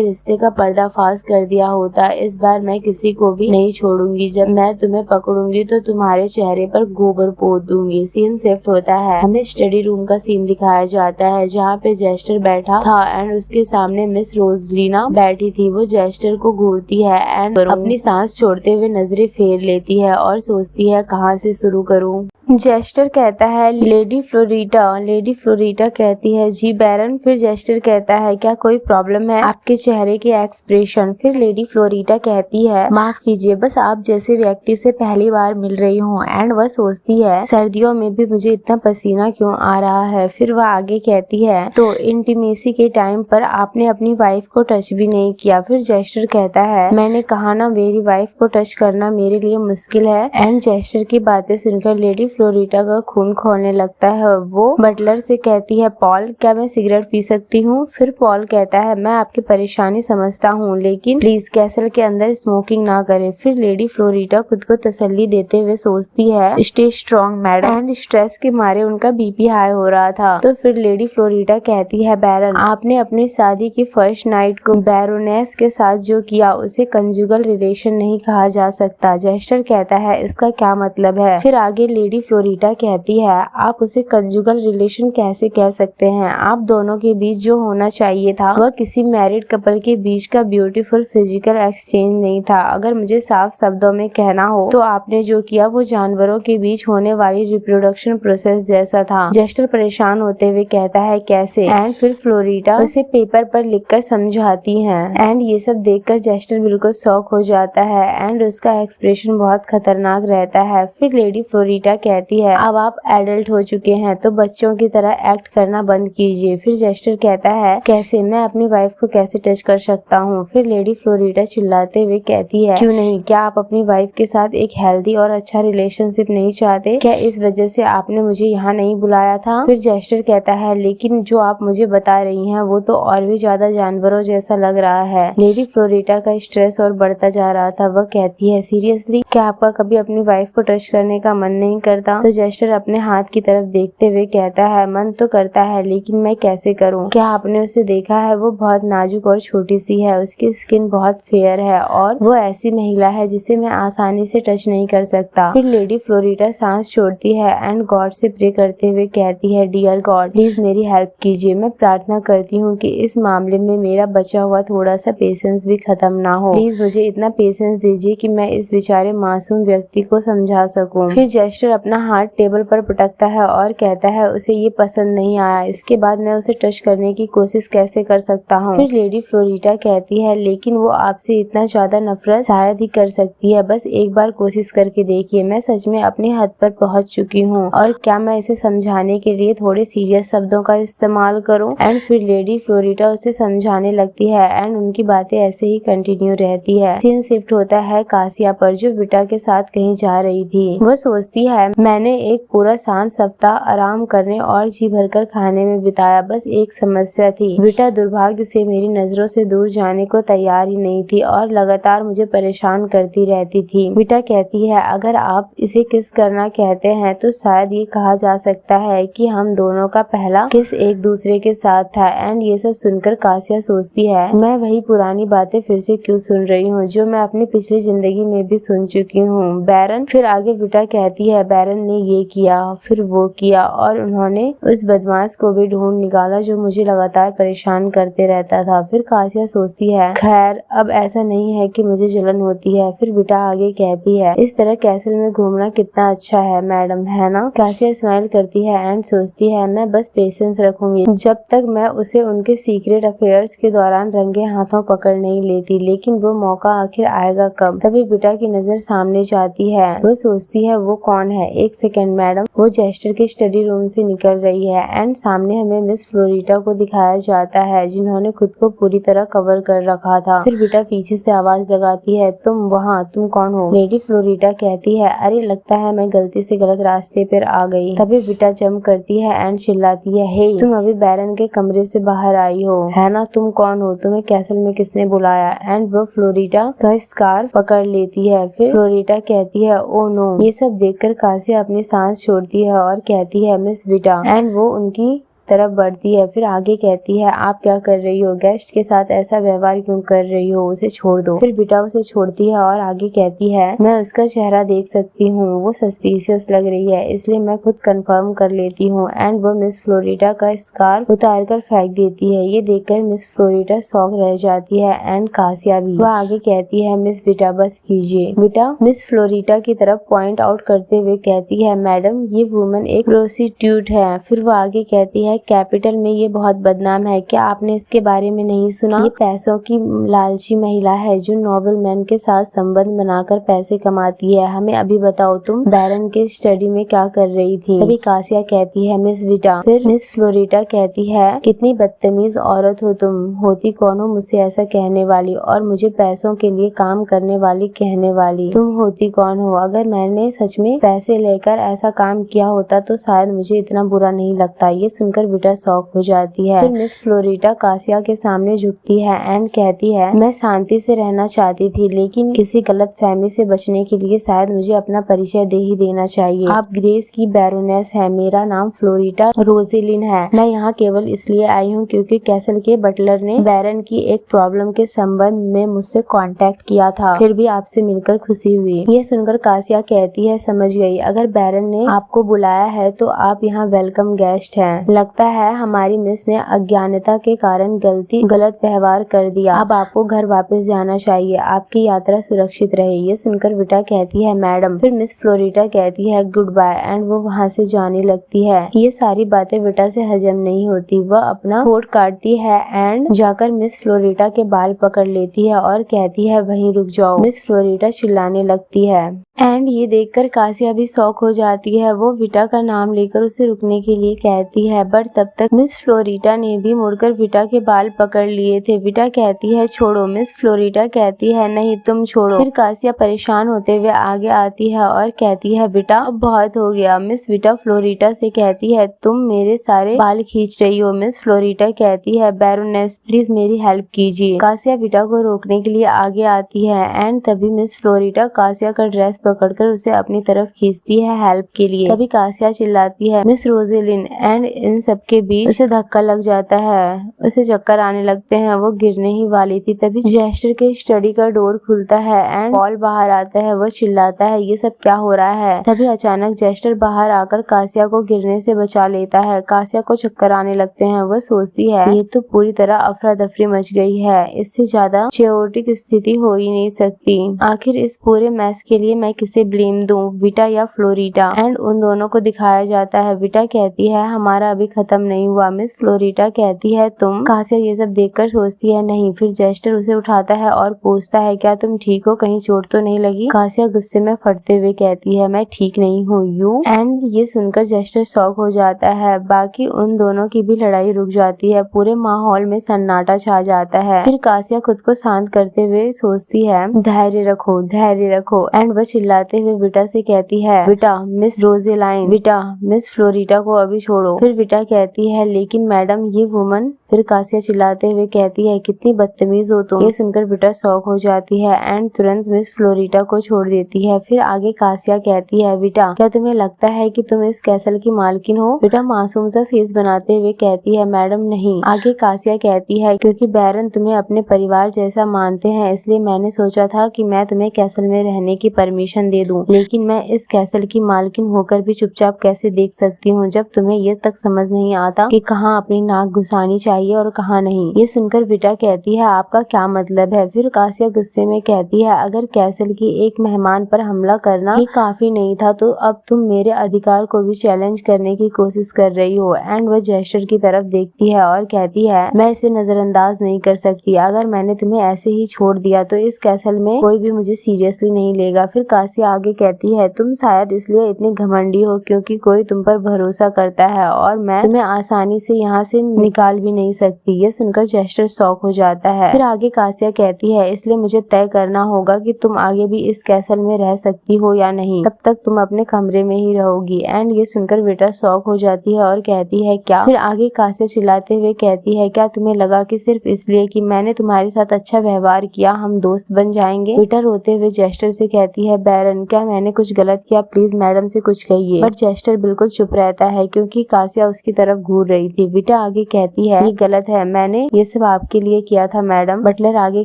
रिश्ते का पर्दाफाश कर दिया होता। इस बार मैं किसी को भी नहीं छोड़ूंगी। जब मैं तुम्हें पकड़ूंगी तो तुम्हारे चेहरे पर गोबर पोत दूंगी। सीन शिफ्ट होता है, हमें स्टडी रूम का सीन दिखाया जाता है जहाँ पे जेस्टर बैठा था एंड उसके सामने मिस रोजलिना बैठी थी। वो जेस्टर को घूरती है एंड अपनी सांस छोड़ते हुए नजरें फेर लेती है और सोचती है कहाँ से शुरू करूँ। जेस्टर कहता है, लेडी फ्लोरिटा कहती है, जी बैरन। फिर जेस्टर कहता है, क्या कोई प्रॉब्लम है? आपके चेहरे के एक्सप्रेशन। फिर लेडी फ्लोरिटा कहती है, माफ कीजिए, बस आप जैसे व्यक्ति से पहली बार मिल रही हूँ। एंड वह सोचती है, सर्दियों में भी मुझे इतना पसीना क्यों आ रहा है? फिर वह आगे कहती है, तो इंटीमेसी के टाइम पर आपने अपनी वाइफ को टच भी नहीं किया। फिर जेस्टर कहता है, मैंने कहा ना, मेरी वाइफ को टच करना मेरे लिए मुश्किल है। एंड जेस्टर की बातें सुनकर लेडी फ्लोरिटा का खून खौलने लगता है। वो बटलर से कहती है, पॉल, क्या मैं सिगरेट पी सकती हूँ? फिर पॉल कहता है, मैं आपकी परेशानी समझता हूँ, लेकिन प्लीज कैसल के अंदर स्मोकिंग ना करें। फिर लेडी फ्लोरिटा खुद को तसल्ली देते हुए सोचती है, stay strong madam. And stress के मारे उनका बीपी हाई हो रहा था। तो फिर लेडी फ्लोरिटा कहती है, बैरन, आपने अपनी शादी की फर्स्ट नाइट को बैरोनेस के साथ जो किया उसे कंजुगल रिलेशन नहीं कहा जा सकता। जेस्टर कहता है, इसका क्या मतलब है? फिर आगे लेडी फ्लोरिडा कहती है, आप उसे कंजुगल रिलेशन कैसे कह सकते हैं? आप दोनों के बीच जो होना चाहिए था वह किसी मैरिड कपल के बीच का ब्यूटीफुल फिजिकल एक्सचेंज नहीं था। अगर मुझे साफ शब्दों में कहना हो तो आपने जो किया वो जानवरों के बीच होने वाली रिप्रोडक्शन प्रोसेस जैसा था। जेस्टर परेशान होते हुए कहता है, कैसे? एंड फिर फ्लोरिडा उसे पेपर पर लिखकर समझाती है। एंड ये सब देखकर जेस्टर बिल्कुल शॉक हो जाता है एंड उसका एक्सप्रेशन बहुत खतरनाक रहता है। फिर लेडी फ्लोरिडा कहती है, अब आप एडल्ट हो चुके हैं तो बच्चों की तरह एक्ट करना बंद कीजिए। फिर जेस्टर कहता है, कैसे? मैं अपनी वाइफ को कैसे टच कर सकता हूँ? फिर लेडी फ्लोरिडा चिल्लाते हुए कहती है, क्यों नहीं? क्या आप अपनी वाइफ के साथ एक हेल्दी और अच्छा रिलेशनशिप नहीं चाहते? क्या इस वजह से आपने मुझे यहाँ नहीं बुलाया था? फिर जेस्टर कहता है, लेकिन जो आप मुझे बता रही हैं वो तो और भी ज्यादा जानवरों जैसा लग रहा है। लेडी फ्लोरिडा का स्ट्रेस और बढ़ता जा रहा था। वह कहती है, सीरियसली क्या आपका कभी अपनी वाइफ को टच करने का मन नहीं करता? तो जेस्टर अपने हाथ की तरफ देखते हुए कहता है, मन तो करता है लेकिन मैं कैसे करूं? क्या आपने उसे देखा है? वो बहुत नाजुक और छोटी सी है, उसकी स्किन बहुत फेयर है और वो ऐसी महिला है जिसे मैं आसानी से टच नहीं कर सकता। फिर लेडी फ्लोरिडा सांस छोड़ती है एंड गॉड से प्रे करते हुए कहती है, डियर गॉड प्लीज मेरी हेल्प कीजिए। मैं प्रार्थना करती हूँ कि इस मामले में मेरा बचा हुआ थोड़ा सा पेशेंस भी खत्म ना हो। प्लीज मुझे इतना पेशेंस दीजिए कि मैं इस बेचारे मासूम व्यक्ति को समझा सकूं। फिर जेस्टर अपना हाथ टेबल पर पटकता है और कहता है, उसे ये पसंद नहीं आया, इसके बाद मैं उसे टच करने की कोशिश कैसे कर सकता हूँ? फिर लेडी फ्लोरिडा कहती है, लेकिन वो आपसे इतना ज्यादा नफरत शायद ही कर सकती है, बस एक बार कोशिश करके देखिए। मैं सच में अपनी हद पर पहुंच चुकी हूँ और क्या मैं इसे समझाने के लिए थोड़े सीरियस शब्दों का इस्तेमाल करूँ? एंड फिर लेडी फ्लोरिडा उसे समझाने लगती है एंड उनकी बातें ऐसे ही कंटिन्यू रहती है। सीन शिफ्ट होता है कासिया पर, जो विटा के साथ कहीं जा रही थी। वह सोचती है, मैंने एक पूरा शांत सप्ताह आराम करने और जी भरकर खाने में बिताया, बस एक समस्या थी। विटा दुर्भाग्य से मेरी नजरों से दूर जाने को तैयार ही नहीं थी और लगातार मुझे परेशान करती रहती थी। विटा कहती है, अगर आप इसे किस करना कहते हैं तो शायद ये कहा जा सकता है कि हम दोनों का पहला किस एक दूसरे के साथ था। एंड ये सब सुनकर कासिया सोचती है, मैं वही पुरानी बातें फिर से क्यों सुन रही हूँ जो मैं अपनी पिछली जिंदगी में भी सुन चुकी हूँ। बैरन फिर आगे विटा कहती है, बैरन ने ये किया फिर वो किया और उन्होंने उस बदमाश को भी ढूंढ निकाला जो मुझे लगातार परेशान करते रहता था। फिर कासिया सोचती है, खैर अब ऐसा नहीं है कि मुझे जलन होती है। फिर विटा आगे कहती है, इस तरह कैसल में घूमना कितना अच्छा है मैडम, है ना? कासिया स्माइल करती है एंड सोचती है, मैं बस पेशेंस रखूंगी जब तक मैं उसे उनके सीक्रेट अफेयर्स के दौरान रंगे हाथों पकड़ नहीं लेती, लेकिन वो मौका आखिर आएगा कब? तभी विटा की नजर सामने जाती है। वो सोचती है, वो कौन है? एक सेकेंड मैडम। वो जेस्टर के स्टडी रूम से निकल रही है एंड सामने हमें मिस फ्लोरिडा को दिखाया जाता है जिन्होंने खुद को पूरी तरह कवर कर रखा था। फिर विटा पीछे से आवाज लगाती है, तुम वहाँ, तुम कौन हो? लेडी फ्लोरिडा कहती है, अरे लगता है मैं गलती से गलत रास्ते पर आ गई। तभी विटा जंप करती है एंड चिल्लाती है, हे तुम अभी बैरन के कमरे से बाहर आई हो, है ना? तुम कौन हो? तुम्हें कैसल में किसने बुलाया? एंड वो फ्लोरिडा का स्कार्फ पकड़ लेती है। फिर फ्लोरिडा कहती है, ओ नो। ये सब देखकर कासिया अपनी सांस छोड़ती है और कहती है, मिस विटा। एंड वो उनकी तरफ बढ़ती है। फिर आगे कहती है, आप क्या कर रही हो? गेस्ट के साथ ऐसा व्यवहार क्यों कर रही हो? उसे छोड़ दो। फिर विटा उसे छोड़ती है और आगे कहती है, मैं उसका चेहरा देख सकती हूँ, वो सस्पिशियस लग रही है, इसलिए मैं खुद कंफर्म कर लेती हूँ। एंड वो मिस फ्लोरिडा का स्कार्फ उतार कर फेंक देती है। ये देखकर मिस फ्लोरिडा शॉक रह जाती है एंड कासिया भी। वह आगे कहती है, मिस विटा बस कीजिए। विटा मिस फ्लोरिडा की तरफ पॉइंट आउट करते हुए कहती है, मैडम ये वुमन एक प्रोस्टिट्यूट है। फिर वो आगे कहती है, कैपिटल में ये बहुत बदनाम है, क्या आपने इसके बारे में नहीं सुना? ये पैसों की लालची महिला है जो नोबल मैन के साथ संबंध बनाकर पैसे कमाती है। हमें अभी बताओ, तुम बैरन के स्टडी में क्या कर रही थी? तभी कासिया कहती है, मिस विटा। फिर मिस फ्लोरिडा कहती है, कितनी बदतमीज औरत हो तुम, होती कौन हो मुझसे ऐसा कहने वाली और मुझे पैसों के लिए काम करने वाली कहने वाली? तुम होती कौन हो? अगर मैंने सच में पैसे लेकर ऐसा काम किया होता तो शायद मुझे इतना बुरा नहीं लगता। ये सुनकर सुनकर बेटा शॉक हो जाती है। फिर मिस फ्लोरिटा कासिया के सामने झुकती है एंड कहती है, मैं शांति से रहना चाहती थी, लेकिन किसी गलत फहमी से बचने के लिए शायद मुझे अपना परिचय दे ही देना चाहिए। आप ग्रेस की बैरोनेस है, मेरा नाम फ्लोरिटा रोजेलिन है। मैं यहाँ केवल इसलिए आई हूँ क्योंकि कैसल के बटलर ने बैरन की एक प्रॉब्लम के संबंध में मुझसे कांटेक्ट किया था। फिर भी आपसे मिलकर खुशी हुई। ये सुनकर कासिया कहती है, समझ गई, अगर बैरन ने आपको बुलाया है तो आप यहाँ वेलकम गेस्ट हैं। लगता है हमारी मिस ने अज्ञानता के कारण गलत व्यवहार कर दिया। अब आपको घर वापस जाना चाहिए। आपकी यात्रा सुरक्षित रहे। ये सुनकर विटा कहती है, मैडम। फिर मिस फ्लोरिटा कहती है, गुड बाय, एंड वो वहाँ से जाने लगती है। ये सारी बातें विटा से हजम नहीं होती। वह अपना होठ काटती है एंड जाकर मिस फ्लोरिटा के बाल पकड़ लेती है और कहती है, वहीं रुक जाओ। मिस फ्लोरिटा चिल्लाने लगती है एंड ये देखकर कासिया भी शॉक हो जाती है। वो विटा का नाम लेकर उसे रुकने के लिए कहती है, बट तब तक मिस फ्लोरिटा ने भी मुड़कर विटा के बाल पकड़ लिए थे। विटा कहती है, छोड़ो। मिस फ्लोरिटा कहती है, नहीं तुम छोड़ो। फिर कासिया परेशान होते हुए आगे आती है और कहती है, विटा अब बहुत हो गया। मिस विटा फ्लोरिटा से कहती है, तुम मेरे सारे बाल खींच रही हो। मिस फ्लोरिटा कहती है, बैरोनेस प्लीज मेरी हेल्प कीजिए। कासिया विटा को रोकने के लिए आगे आती है एंड तभी मिस फ्लोरिटा कासिया का ड्रेस पकड़कर उसे अपनी तरफ खींचती है हेल्प के लिए। तभी कासिया चिल्लाती है, मिस रोजेलिन, एंड इन सब के बीच उसे धक्का लग जाता है। उसे चक्कर आने लगते हैं। वो गिरने ही वाली थी। तभी जेस्टर के स्टडी का डोर खुलता है एंड पॉल बाहर आता है। वो चिल्लाता है, ये सब क्या हो रहा है। तभी अचानक जेस्टर बाहर आकर कासिया को गिरने से बचा लेता है। कासिया को चक्कर आने लगते हैं। वो सोचती है, ये तो पूरी तरह अफरा तफरी मच गई है। इससे ज्यादा चेओटिक स्थिति हो ही नहीं सकती। आखिर इस पूरे मैस के लिए मैं किसे ब्लेम दूं, विटा या फ्लोरिटा। एंड उन दोनों को दिखाया जाता है। विटा कहती है, हमारा अभी खत्म नहीं हुआ। मिस फ्लोरिटा कहती है, तुम। कासिया ये सब देखकर सोचती है, नहीं। फिर जेस्टर उसे उठाता है और पूछता है, क्या तुम ठीक हो, कहीं चोट तो नहीं लगी। कासिया गुस्से में फटते हुए कहती है, मैं ठीक नहीं हूँ। यू। एंड ये सुनकर जेस्टर शॉक हो जाता है। बाकी उन दोनों की भी लड़ाई रुक जाती है। पूरे माहौल में सन्नाटा छा जाता है। फिर कासिया खुद को शांत करते हुए सोचती है, धैर्य रखो, धैर्य रखो। एंड वह चिल्लाते हुए विटा से कहती है, विटा, मिस रोजेलाइन, विटा, मिस फ्लोरिटा को अभी छोड़ो। फिर विटा कहती है, लेकिन मैडम ये वुमन। फिर कासिया चिल्लाते हुए कहती है, कितनी बदतमीज हो तुम। ये सुनकर विटा शॉक हो जाती है एंड तुरंत मिस फ्लोरिटा को छोड़ देती है। फिर आगे कासिया कहती है, विटा, क्या तुम्हें लगता है कि तुम इस कैसल की मालकिन हो। विटा मासूम सा फेस बनाते हुए कहती है, मैडम नहीं। आगे कासिया कहती है, क्योंकि बैरन तुम्हें अपने परिवार जैसा मानते हैं, इसलिए मैंने सोचा था कि मैं तुम्हें कैसल में रहने की परमिशन दे दूं। लेकिन मैं इस कैसल की मालकिन होकर भी चुपचाप कैसे देख सकती हूँ, जब तुम्हें ये तक समझ नहीं आता कि कहाँ अपनी नाक घुसानी चाहिए और कहाँ नहीं। ये सुनकर विटा कहती है, आपका क्या मतलब है। फिर कासिया गुस्से में कहती है, अगर कैसल की एक मेहमान पर हमला करना ही काफी नहीं था तो अब तुम मेरे अधिकार को भी चैलेंज करने की कोशिश कर रही हो। एंड वह जेस्टर की तरफ देखती है और कहती है, मैं इसे नजरअंदाज नहीं कर सकती। अगर मैंने तुम्हें ऐसे ही छोड़ दिया तो इस कैसल में कोई भी मुझे सीरियसली नहीं लेगा। फिर कासिया आगे कहती है, तुम शायद इसलिए इतनी घमंडी हो क्योंकि कोई तुम पर भरोसा करता है और मैं तुम्हें आसानी से यहाँ से निकाल भी नहीं सकती। ये सुनकर जेस्टर शॉक हो जाता है। फिर आगे कासिया कहती है, इसलिए मुझे तय करना होगा कि तुम आगे भी इस कैसल में रह सकती हो या नहीं। तब तक तुम अपने कमरे में ही रहोगी। एंड ये सुनकर बेटा शॉक हो जाती है और कहती है, क्या। फिर आगे कासिया चिल्लाते हुए कहती है, क्या तुम्हें लगा कि सिर्फ इसलिए कि मैंने तुम्हारे साथ अच्छा व्यवहार किया हम दोस्त बन जाएंगे। बेटा रोते हुए जेस्टर से कहती है, बैरन, क्या मैंने कुछ गलत किया, प्लीज मैडम से कुछ कहिए। बट जेस्टर बिल्कुल चुप रहता है क्योंकि कासिया उसकी तरफ घूर रही थी। बेटा आगे कहती है, ये गलत है, मैंने ये सब आपके लिए किया था मैडम। बटलर आगे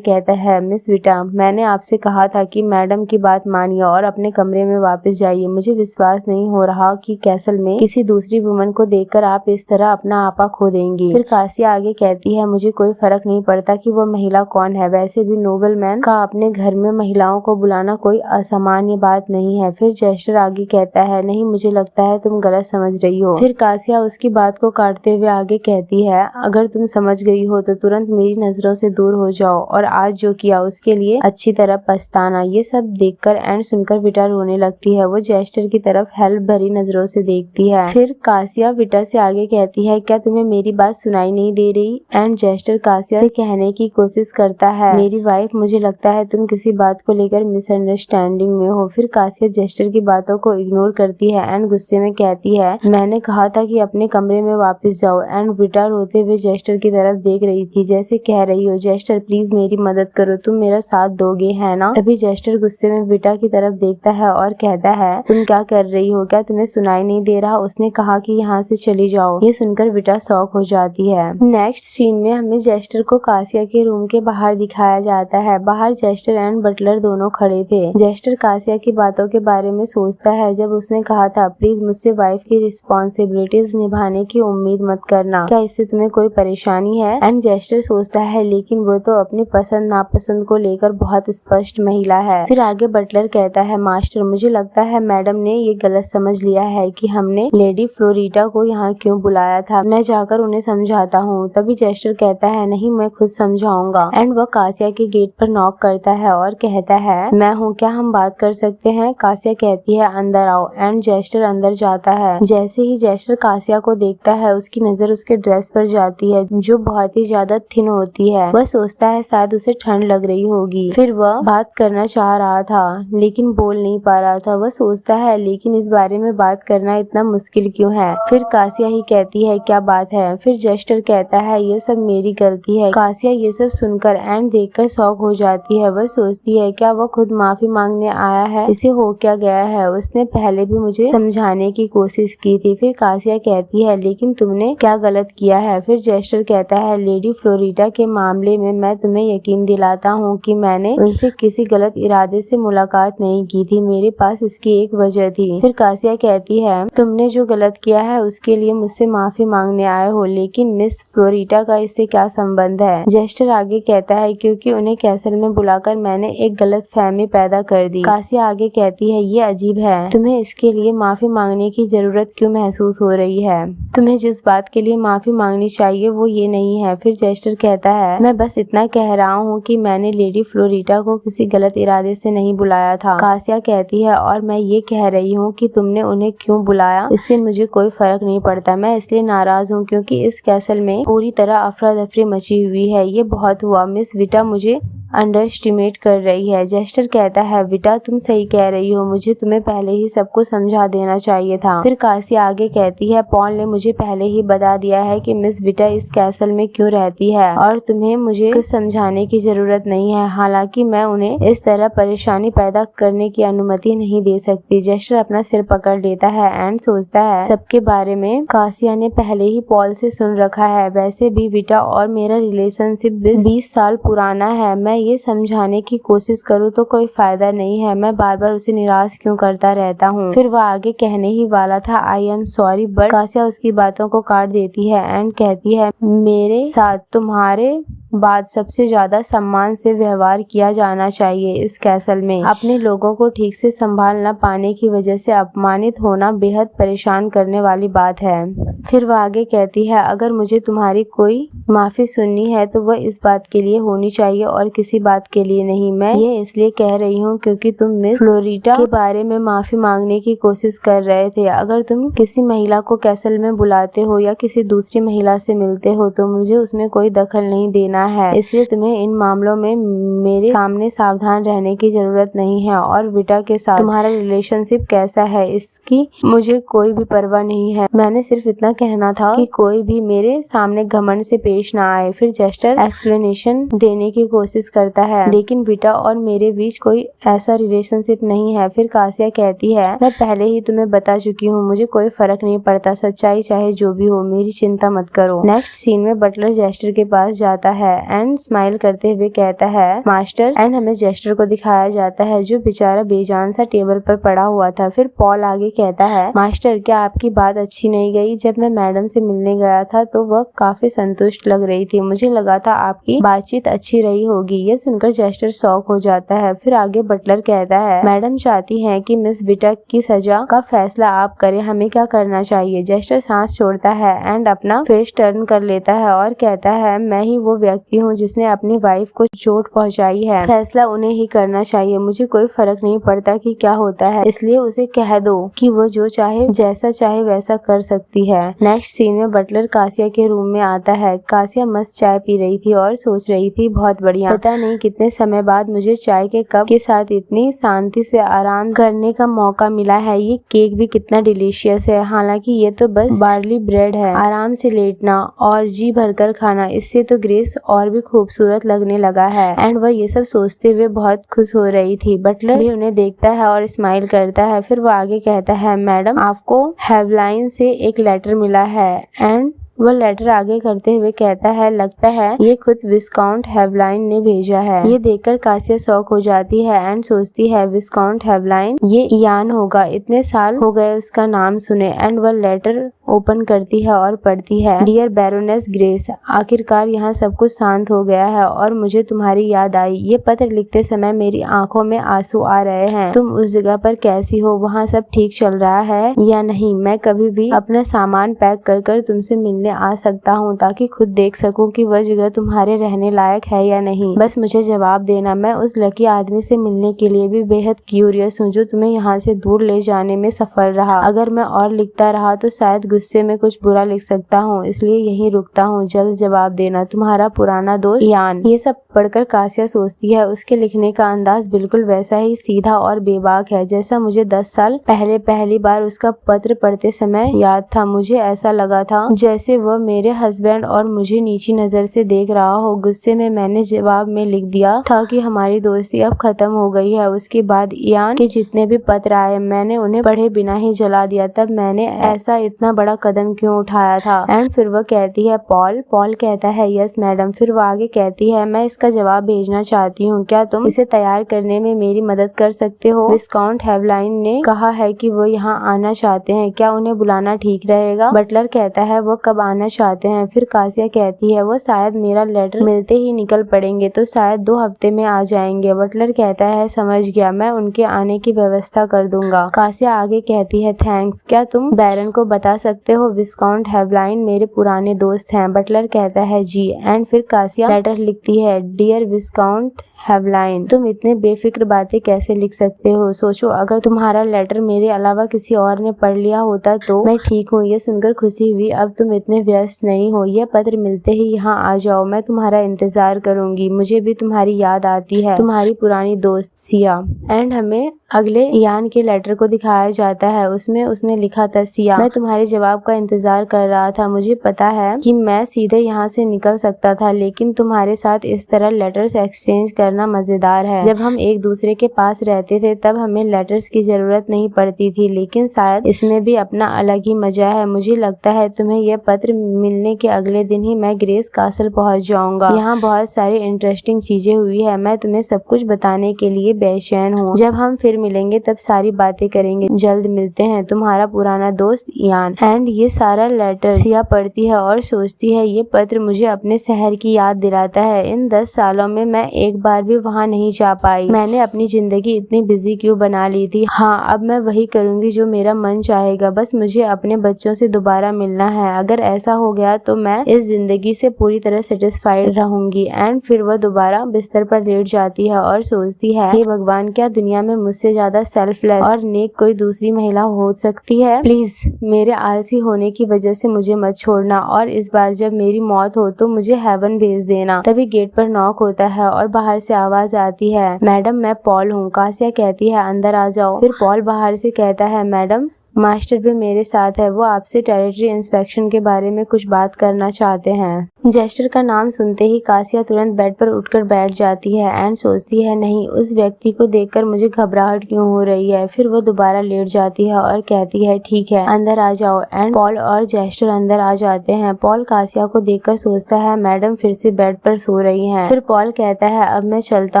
कहता है, मिस विटा, मैंने आपसे कहा था कि मैडम की बात मानिए और अपने कमरे में वापस जाइए। मुझे विश्वास नहीं हो रहा कि कैसल में किसी दूसरी वुमन को देखकर आप इस तरह अपना आपा खो देंगी। फिर कासिया आगे कहती है, मुझे कोई फर्क नहीं पड़ता कि वो महिला कौन है। वैसे भी नोबल मैन का अपने घर में महिलाओं को बुलाना कोई असामान्य बात नहीं है। फिर जेस्टर आगे कहता है, नहीं, मुझे लगता है तुम गलत समझ रही हो। फिर कासिया उसकी बात को काटते हुए आगे कहती है, अगर अगर तुम समझ गई हो तो तुरंत मेरी नजरों से दूर हो जाओ और आज जो किया उसके लिए अच्छी तरह पछताना। ये सब देखकर एंड सुनकर विटा रोने लगती है। वो जेस्टर की तरफ हेल्प भरी नजरों से देखती है। फिर कासिया विटा से आगे कहती है, क्या तुम्हें मेरी बात सुनाई नहीं दे रही? एंड जेस्टर कासिया से कहने की कोशिश करता है, मेरी वाइफ, मुझे लगता है तुम किसी बात को लेकर मिसअंडरस्टैंडिंग में हो। फिर कासिया जेस्टर की बातों को इग्नोर करती है एंड गुस्से में कहती है, मैंने कहा था कि अपने कमरे में वापस जाओ। एंड विटा रोते हुए जेस्टर की तरफ देख रही थी, जैसे कह रही हो, जेस्टर प्लीज मेरी मदद करो, तुम मेरा साथ दोगे है ना? तभी जेस्टर गुस्से में विटा की तरफ देखता है और कहता है, तुम क्या कर रही हो? क्या तुम्हें सुनाई नहीं दे रहा? उसने कहा कि यहाँ से चली जाओ। ये सुनकर विटा शॉक हो जाती है। नेक्स्ट सीन में हमें जेस्टर को कासिया के रूम के बाहर दिखाया जाता है। बाहर जेस्टर एंड बटलर दोनों खड़े थे। जेस्टर कासिया की बातों के बारे में सोचता है, जब उसने कहा था प्लीज मुझसे वाइफ की रिस्पॉन्सिबिलिटीज निभाने की उम्मीद मत करना, क्या इससे तुम्हें कोई परेशानी है? एंड जेस्टर सोचता है, लेकिन वो तो अपनी पसंद नापसंद को लेकर बहुत स्पष्ट महिला है। फिर आगे बटलर कहता है, मास्टर, मुझे लगता है मैडम ने ये गलत समझ लिया है कि हमने लेडी फ्लोरिटा को यहाँ क्यों बुलाया था। मैं जाकर उन्हें समझाता हूँ। तभी जेस्टर कहता है, नहीं, मैं खुद समझाऊंगा। एंड वह कासिया के गेट पर नॉक करता है और कहता है, मैं हूँ, क्या हम बात कर सकते हैं? कासिया कहती है, अंदर आओ। एंड जेस्टर अंदर जाता है। जैसे ही जेस्टर कासिया को देखता है, उसकी नजर उसके ड्रेस पर जाती है जो बहुत ही ज्यादा थिन होती है। वह सोचता है शायद उसे ठंड लग रही होगी। फिर वह बात करना चाह रहा था लेकिन बोल नहीं पा रहा था। वह सोचता है, लेकिन इस बारे में बात करना इतना मुश्किल क्यों है? फिर कासिया ही कहती है, क्या बात है? फिर जेस्टर कहता है, ये सब मेरी गलती है। कासिया ये सब सुनकर एंड देखकर शॉक हो जाती है। वह सोचती है, क्या वह खुद माफी मांगने आया है? इसे हो क्या गया है? उसने पहले भी मुझे समझाने की कोशिश की थी। फिर कासिया कहती है, लेकिन तुमने क्या गलत किया है? फिर जेस्टर कहता है, लेडी फ्लोरिटा के मामले में मैं तुम्हें यकीन दिलाता हूँ कि मैंने उनसे किसी गलत इरादे से मुलाकात नहीं की थी। मेरे पास इसकी एक वजह थी। फिर कासिया कहती है, तुमने जो गलत किया है उसके लिए मुझसे माफी मांगने आए हो, लेकिन मिस फ्लोरिटा का इससे क्या संबंध है? जेस्टर आगे कहता है, क्योंकि उन्हें कैसल में बुलाकर मैंने एक गलत फहमी पैदा कर दी। कासिया आगे कहती है, ये अजीब है, तुम्हें इसके लिए माफी मांगने की जरूरत क्यों महसूस हो रही है? तुम्हें जिस बात के लिए माफी मांगनी चाहिए वो ये नहीं है। फिर जेस्टर कहता है, मैं बस इतना कह रहा हूँ कि मैंने लेडी फ्लोरिटा को किसी गलत इरादे से नहीं बुलाया था। कासिया कहती है, और मैं ये कह रही हूँ कि तुमने उन्हें क्यों बुलाया इससे मुझे कोई फर्क नहीं पड़ता। मैं इसलिए नाराज हूँ क्योंकि इस कैसल में पूरी तरह अफरा तफरी मची हुई है। ये बहुत हुआ। मिस विटा मुझे अंडर एस्टिमेट कर रही है। जेस्टर कहता है, विटा तुम सही कह रही हो, मुझे तुम्हें पहले ही सबको समझा देना चाहिए था। फिर कासिया आगे कहती है, पॉल ने मुझे पहले ही बता दिया है कि मिस विटा इस कैसल में क्यों रहती है और तुम्हें मुझे कुछ समझाने की जरूरत नहीं है। हालांकि मैं उन्हें इस तरह परेशानी पैदा करने की अनुमति नहीं दे सकती। जेस्टर अपना सिर पकड़ लेता है एंड सोचता है, सबके बारे में कासिया ने पहले ही पॉल से सुन रखा है। वैसे भी विटा और मेरा रिलेशनशिप 20 साल पुराना है। मैं ये समझाने की कोशिश करूँ तो कोई फायदा नहीं है। मैं बार बार उसे निराश क्यों करता रहता हूँ? फिर वह आगे कहने ही वाला था, आई एम सॉरी, बट कासिया उसकी बातों को काट देती है एंड कहती है, मेरे साथ तुम्हारे बाद सबसे ज्यादा सम्मान से व्यवहार किया जाना चाहिए इस कैसल में। अपने लोगों को ठीक से संभाल न पाने की वजह से अपमानित होना बेहद परेशान करने वाली बात है। फिर वह आगे कहती है, अगर मुझे तुम्हारी कोई माफी सुननी है तो वह इस बात के लिए होनी चाहिए और किसी बात के लिए नहीं। मैं ये इसलिए कह रही हूँ क्योंकि तुम मिस फ्लोरिटा के बारे में माफी मांगने की कोशिश कर रहे थे। अगर तुम किसी महिला को कैसल में बुलाते हो या किसी दूसरी महिला से मिलते हो तो मुझे उसमें कोई दखल नहीं देना है। इसलिए तुम्हें इन मामलों में मेरे सामने सावधान रहने की जरूरत नहीं है। और विटा के साथ तुम्हारा रिलेशनशिप कैसा है इसकी मुझे कोई भी परवाह नहीं है। मैंने सिर्फ इतना कहना था कि कोई भी मेरे सामने घमंड से पेश ना आए। फिर जेस्टर एक्सप्लेनेशन देने की कोशिश करता है, लेकिन विटा और मेरे बीच कोई ऐसा रिलेशनशिप नहीं है। फिर कासिया कहती है, मैं पहले ही तुम्हें बता चुकी हूँ, मुझे कोई फर्क नहीं पड़ता, सच्चाई चाहे जो भी हो, मेरी चिंता मत करो। नेक्स्ट सीन में बटलर जेस्टर के पास जाता है एंड स्माइल करते हुए कहता है, मास्टर। एंड हमें जेस्टर को दिखाया जाता है जो बेचारा बेजान सा टेबल पर पड़ा हुआ था। फिर पॉल आगे कहता है, मास्टर, क्या आपकी बात अच्छी नहीं गई? जब मैं मैडम से मिलने गया था तो वह काफी संतुष्ट लग रही थी। मुझे लगा था आपकी बातचीत अच्छी रही होगी। ये सुनकर जेस्टर शॉक हो जाता है। फिर आगे बटलर कहता है, मैडम चाहती हैं कि मिस बिटा की सजा का फैसला आप करें, हमें क्या करना चाहिए। जेस्टर सांस छोड़ता है एंड अपना फेस टर्न कर लेता है और कहता है, मैं ही वो व्यक्ति हूँ जिसने अपनी वाइफ को चोट पहुँचाई है, फैसला उन्हें ही करना चाहिए, मुझे कोई फर्क नहीं पड़ता कि क्या होता है, इसलिए उसे कह दो कि वो जो चाहे जैसा चाहे वैसा कर सकती है। नेक्स्ट सीन में बटलर कासिया के रूम में आता है। कासिया मस्त चाय पी रही थी और सोच रही थी, बहुत बढ़िया, पता नहीं कितने समय बाद मुझे चाय के कप के साथ इतनी शांति से आराम करने का मौका मिला है। ये केक भी कितना डिलीशियस है, हालांकि ये तो बस बार्ली ब्रेड है। आराम से लेटना और जी भरकर खाना, इससे तो ग्रेस और भी खूबसूरत लगने लगा है। एंड वह ये सब सोचते हुए बहुत खुश हो रही थी। बटलर भी उन्हें देखता है और स्माइल करता है। फिर वो आगे कहता है, मैडम आपको हेवलाइन से एक लेटर मिला है। एंड वह लेटर आगे करते हुए कहता है, लगता है ये खुद विस्काउंट हेवलाइन ने भेजा है। ये देखकर कासिया शॉक हो जाती है एंड सोचती है, विस्काउंट हेवलाइन, ये इयान होगा, इतने साल हो गए उसका नाम सुने। एंड वह लेटर ओपन करती है और पढ़ती है, डियर बैरोनेस ग्रेस, आखिरकार यहाँ सब कुछ शांत हो गया है और मुझे तुम्हारी याद आई। ये पत्र लिखते समय मेरी आंखों में आंसू आ रहे हैं। तुम उस जगह पर कैसी हो, वहाँ सब ठीक चल रहा है या नहीं? मैं कभी भी अपना सामान पैक कर तुमसे मिलने आ सकता हूँ ताकि खुद देख सकूं कि वह जगह तुम्हारे रहने लायक है या नहीं। बस मुझे जवाब देना। मैं उस लकी आदमी से मिलने के लिए भी बेहद क्यूरियस हूँ जो तुम्हें यहाँ से दूर ले जाने में सफल रहा। अगर मैं और लिखता रहा तो शायद गुस्से में कुछ बुरा लिख सकता हूँ, इसलिए यहीं रुकता हूँ। जल्द जवाब देना, तुम्हारा पुराना दोस्त इयान। ये सब पढ़कर कासिया सोचती है, उसके लिखने का अंदाज बिल्कुल वैसा ही सीधा और बेबाक है जैसा मुझे 10 साल पहले पहली बार उसका पत्र पढ़ते समय याद था। मुझे ऐसा लगा था जैसे वह मेरे हस्बैंड और मुझे नीची नजर से देख रहा हो। गुस्से में मैंने जवाब में लिख दिया था कि हमारी दोस्ती अब खत्म हो गई है। उसके बाद इयान के जितने भी पत्र आए मैंने उन्हें पढ़े बिना ही जला दिया। तब मैंने ऐसा इतना बड़ा कदम क्यों उठाया था? एंड फिर वह कहती है, पॉल। पॉल कहता है, यस मैडम। फिर वह आगे कहती है, मैं इसका जवाब भेजना चाहती हूँ, क्या तुम इसे तैयार करने में मेरी मदद कर सकते हो? विस्काउंट हेवलाइन ने कहा है कि वो यहाँ आना चाहते हैं, क्या उन्हें बुलाना ठीक रहेगा? बटलर कहता है, वो कब आना चाहते हैं? फिर कासिया कहती है, वो शायद मेरा लेटर मिलते ही निकल पड़ेंगे, तो शायद 2 हफ्ते में आ जाएंगे। बटलर कहता है, समझ गया, मैं उनके आने की व्यवस्था कर दूंगा। कासिया आगे कहती है, थैंक्स। क्या तुम बैरन को बता सकते हो विस्काउंट हेवलाइन मेरे पुराने दोस्त हैं? बटलर कहता है, जी। एंड फिर कासिया लेटर लिखती है, डियर विस्काउंट हेवलाइन, तुम इतने बेफिक्र बातें कैसे लिख सकते हो? सोचो, अगर तुम्हारा लेटर मेरे अलावा किसी और ने पढ़ लिया होता तो? मैं ठीक हूँ, ये सुनकर खुशी हुई। अब तुम इतने व्यस्त नहीं हो। यह पत्र मिलते ही यहाँ आ जाओ, मैं तुम्हारा इंतजार करूंगी। मुझे भी तुम्हारी याद आती है, तुम्हारी पुरानी दोस्त सिया। एंड हमें अगले इयान के लेटर को दिखाया जाता है। उसमें उसने लिखा था, सिया, मैं तुम्हारे जवाब का इंतजार कर रहा था। मुझे पता है कि मैं सीधे यहाँ से निकल सकता था, लेकिन तुम्हारे साथ इस तरह लेटर्स एक्सचेंज करना मजेदार है। जब हम एक दूसरे के पास रहते थे तब हमें लेटर्स की जरूरत नहीं पड़ती थी, लेकिन शायद इसमें भी अपना अलग ही मजा है। मुझे लगता है तुम्हें यह पत्र मिलने के अगले दिन ही मैं ग्रेस कासल पहुँच जाऊंगा। यहाँ बहुत सारी इंटरेस्टिंग चीजें हुई है, मैं तुम्हें सब कुछ बताने के लिए बेचैन हूँ। जब हम फिर मिलेंगे तब सारी बातें करेंगे। जल्द मिलते हैं, तुम्हारा पुराना दोस्त इयान। एंड ये सारा लेटर सिया पढ़ती है और सोचती है, ये पत्र मुझे अपने शहर की याद दिलाता है। इन 10 सालों में मैं एक बार भी वहाँ नहीं जा पाई। मैंने अपनी जिंदगी इतनी बिजी क्यों बना ली थी? हाँ, अब मैं वही करूँगी जो मेरा मन चाहेगा। बस मुझे अपने बच्चों से दोबारा मिलना है। अगर ऐसा हो गया तो मैं इस जिंदगी से पूरी तरह सेटिस्फाइड रहूंगी। एंड फिर वह दोबारा बिस्तर पर लेट जाती है और सोचती है, हे भगवान, क्या दुनिया में मुझसे ज्यादा सेल्फलेस और नेक कोई दूसरी महिला हो सकती है? प्लीज मेरे आलसी होने की वजह से मुझे मत छोड़ना, और इस बार जब मेरी मौत हो तो मुझे हेवन भेज देना। तभी गेट पर नॉक होता है और बाहर से आवाज आती है, मैडम मैं पॉल हूँ। कासिया कहती है, अंदर आ जाओ। फिर पॉल बाहर से कहता है, मैडम मास्टर भी मेरे साथ है, वो आपसे टेरिटरी इंस्पेक्शन के बारे में कुछ बात करना चाहते हैं। जेस्टर का नाम सुनते ही कासिया तुरंत बेड पर उठकर बैठ जाती है एंड सोचती है, नहीं, उस व्यक्ति को देखकर मुझे घबराहट क्यों हो रही है। फिर वो दोबारा लेट जाती है और कहती है, ठीक है, अंदर आ जाओ। एंड पॉल और जेस्टर अंदर आ जाते हैं। पॉल कासिया को देखकर सोचता है, मैडम फिर से बेड पर सो रही हैं। फिर पॉल कहता है, अब मैं चलता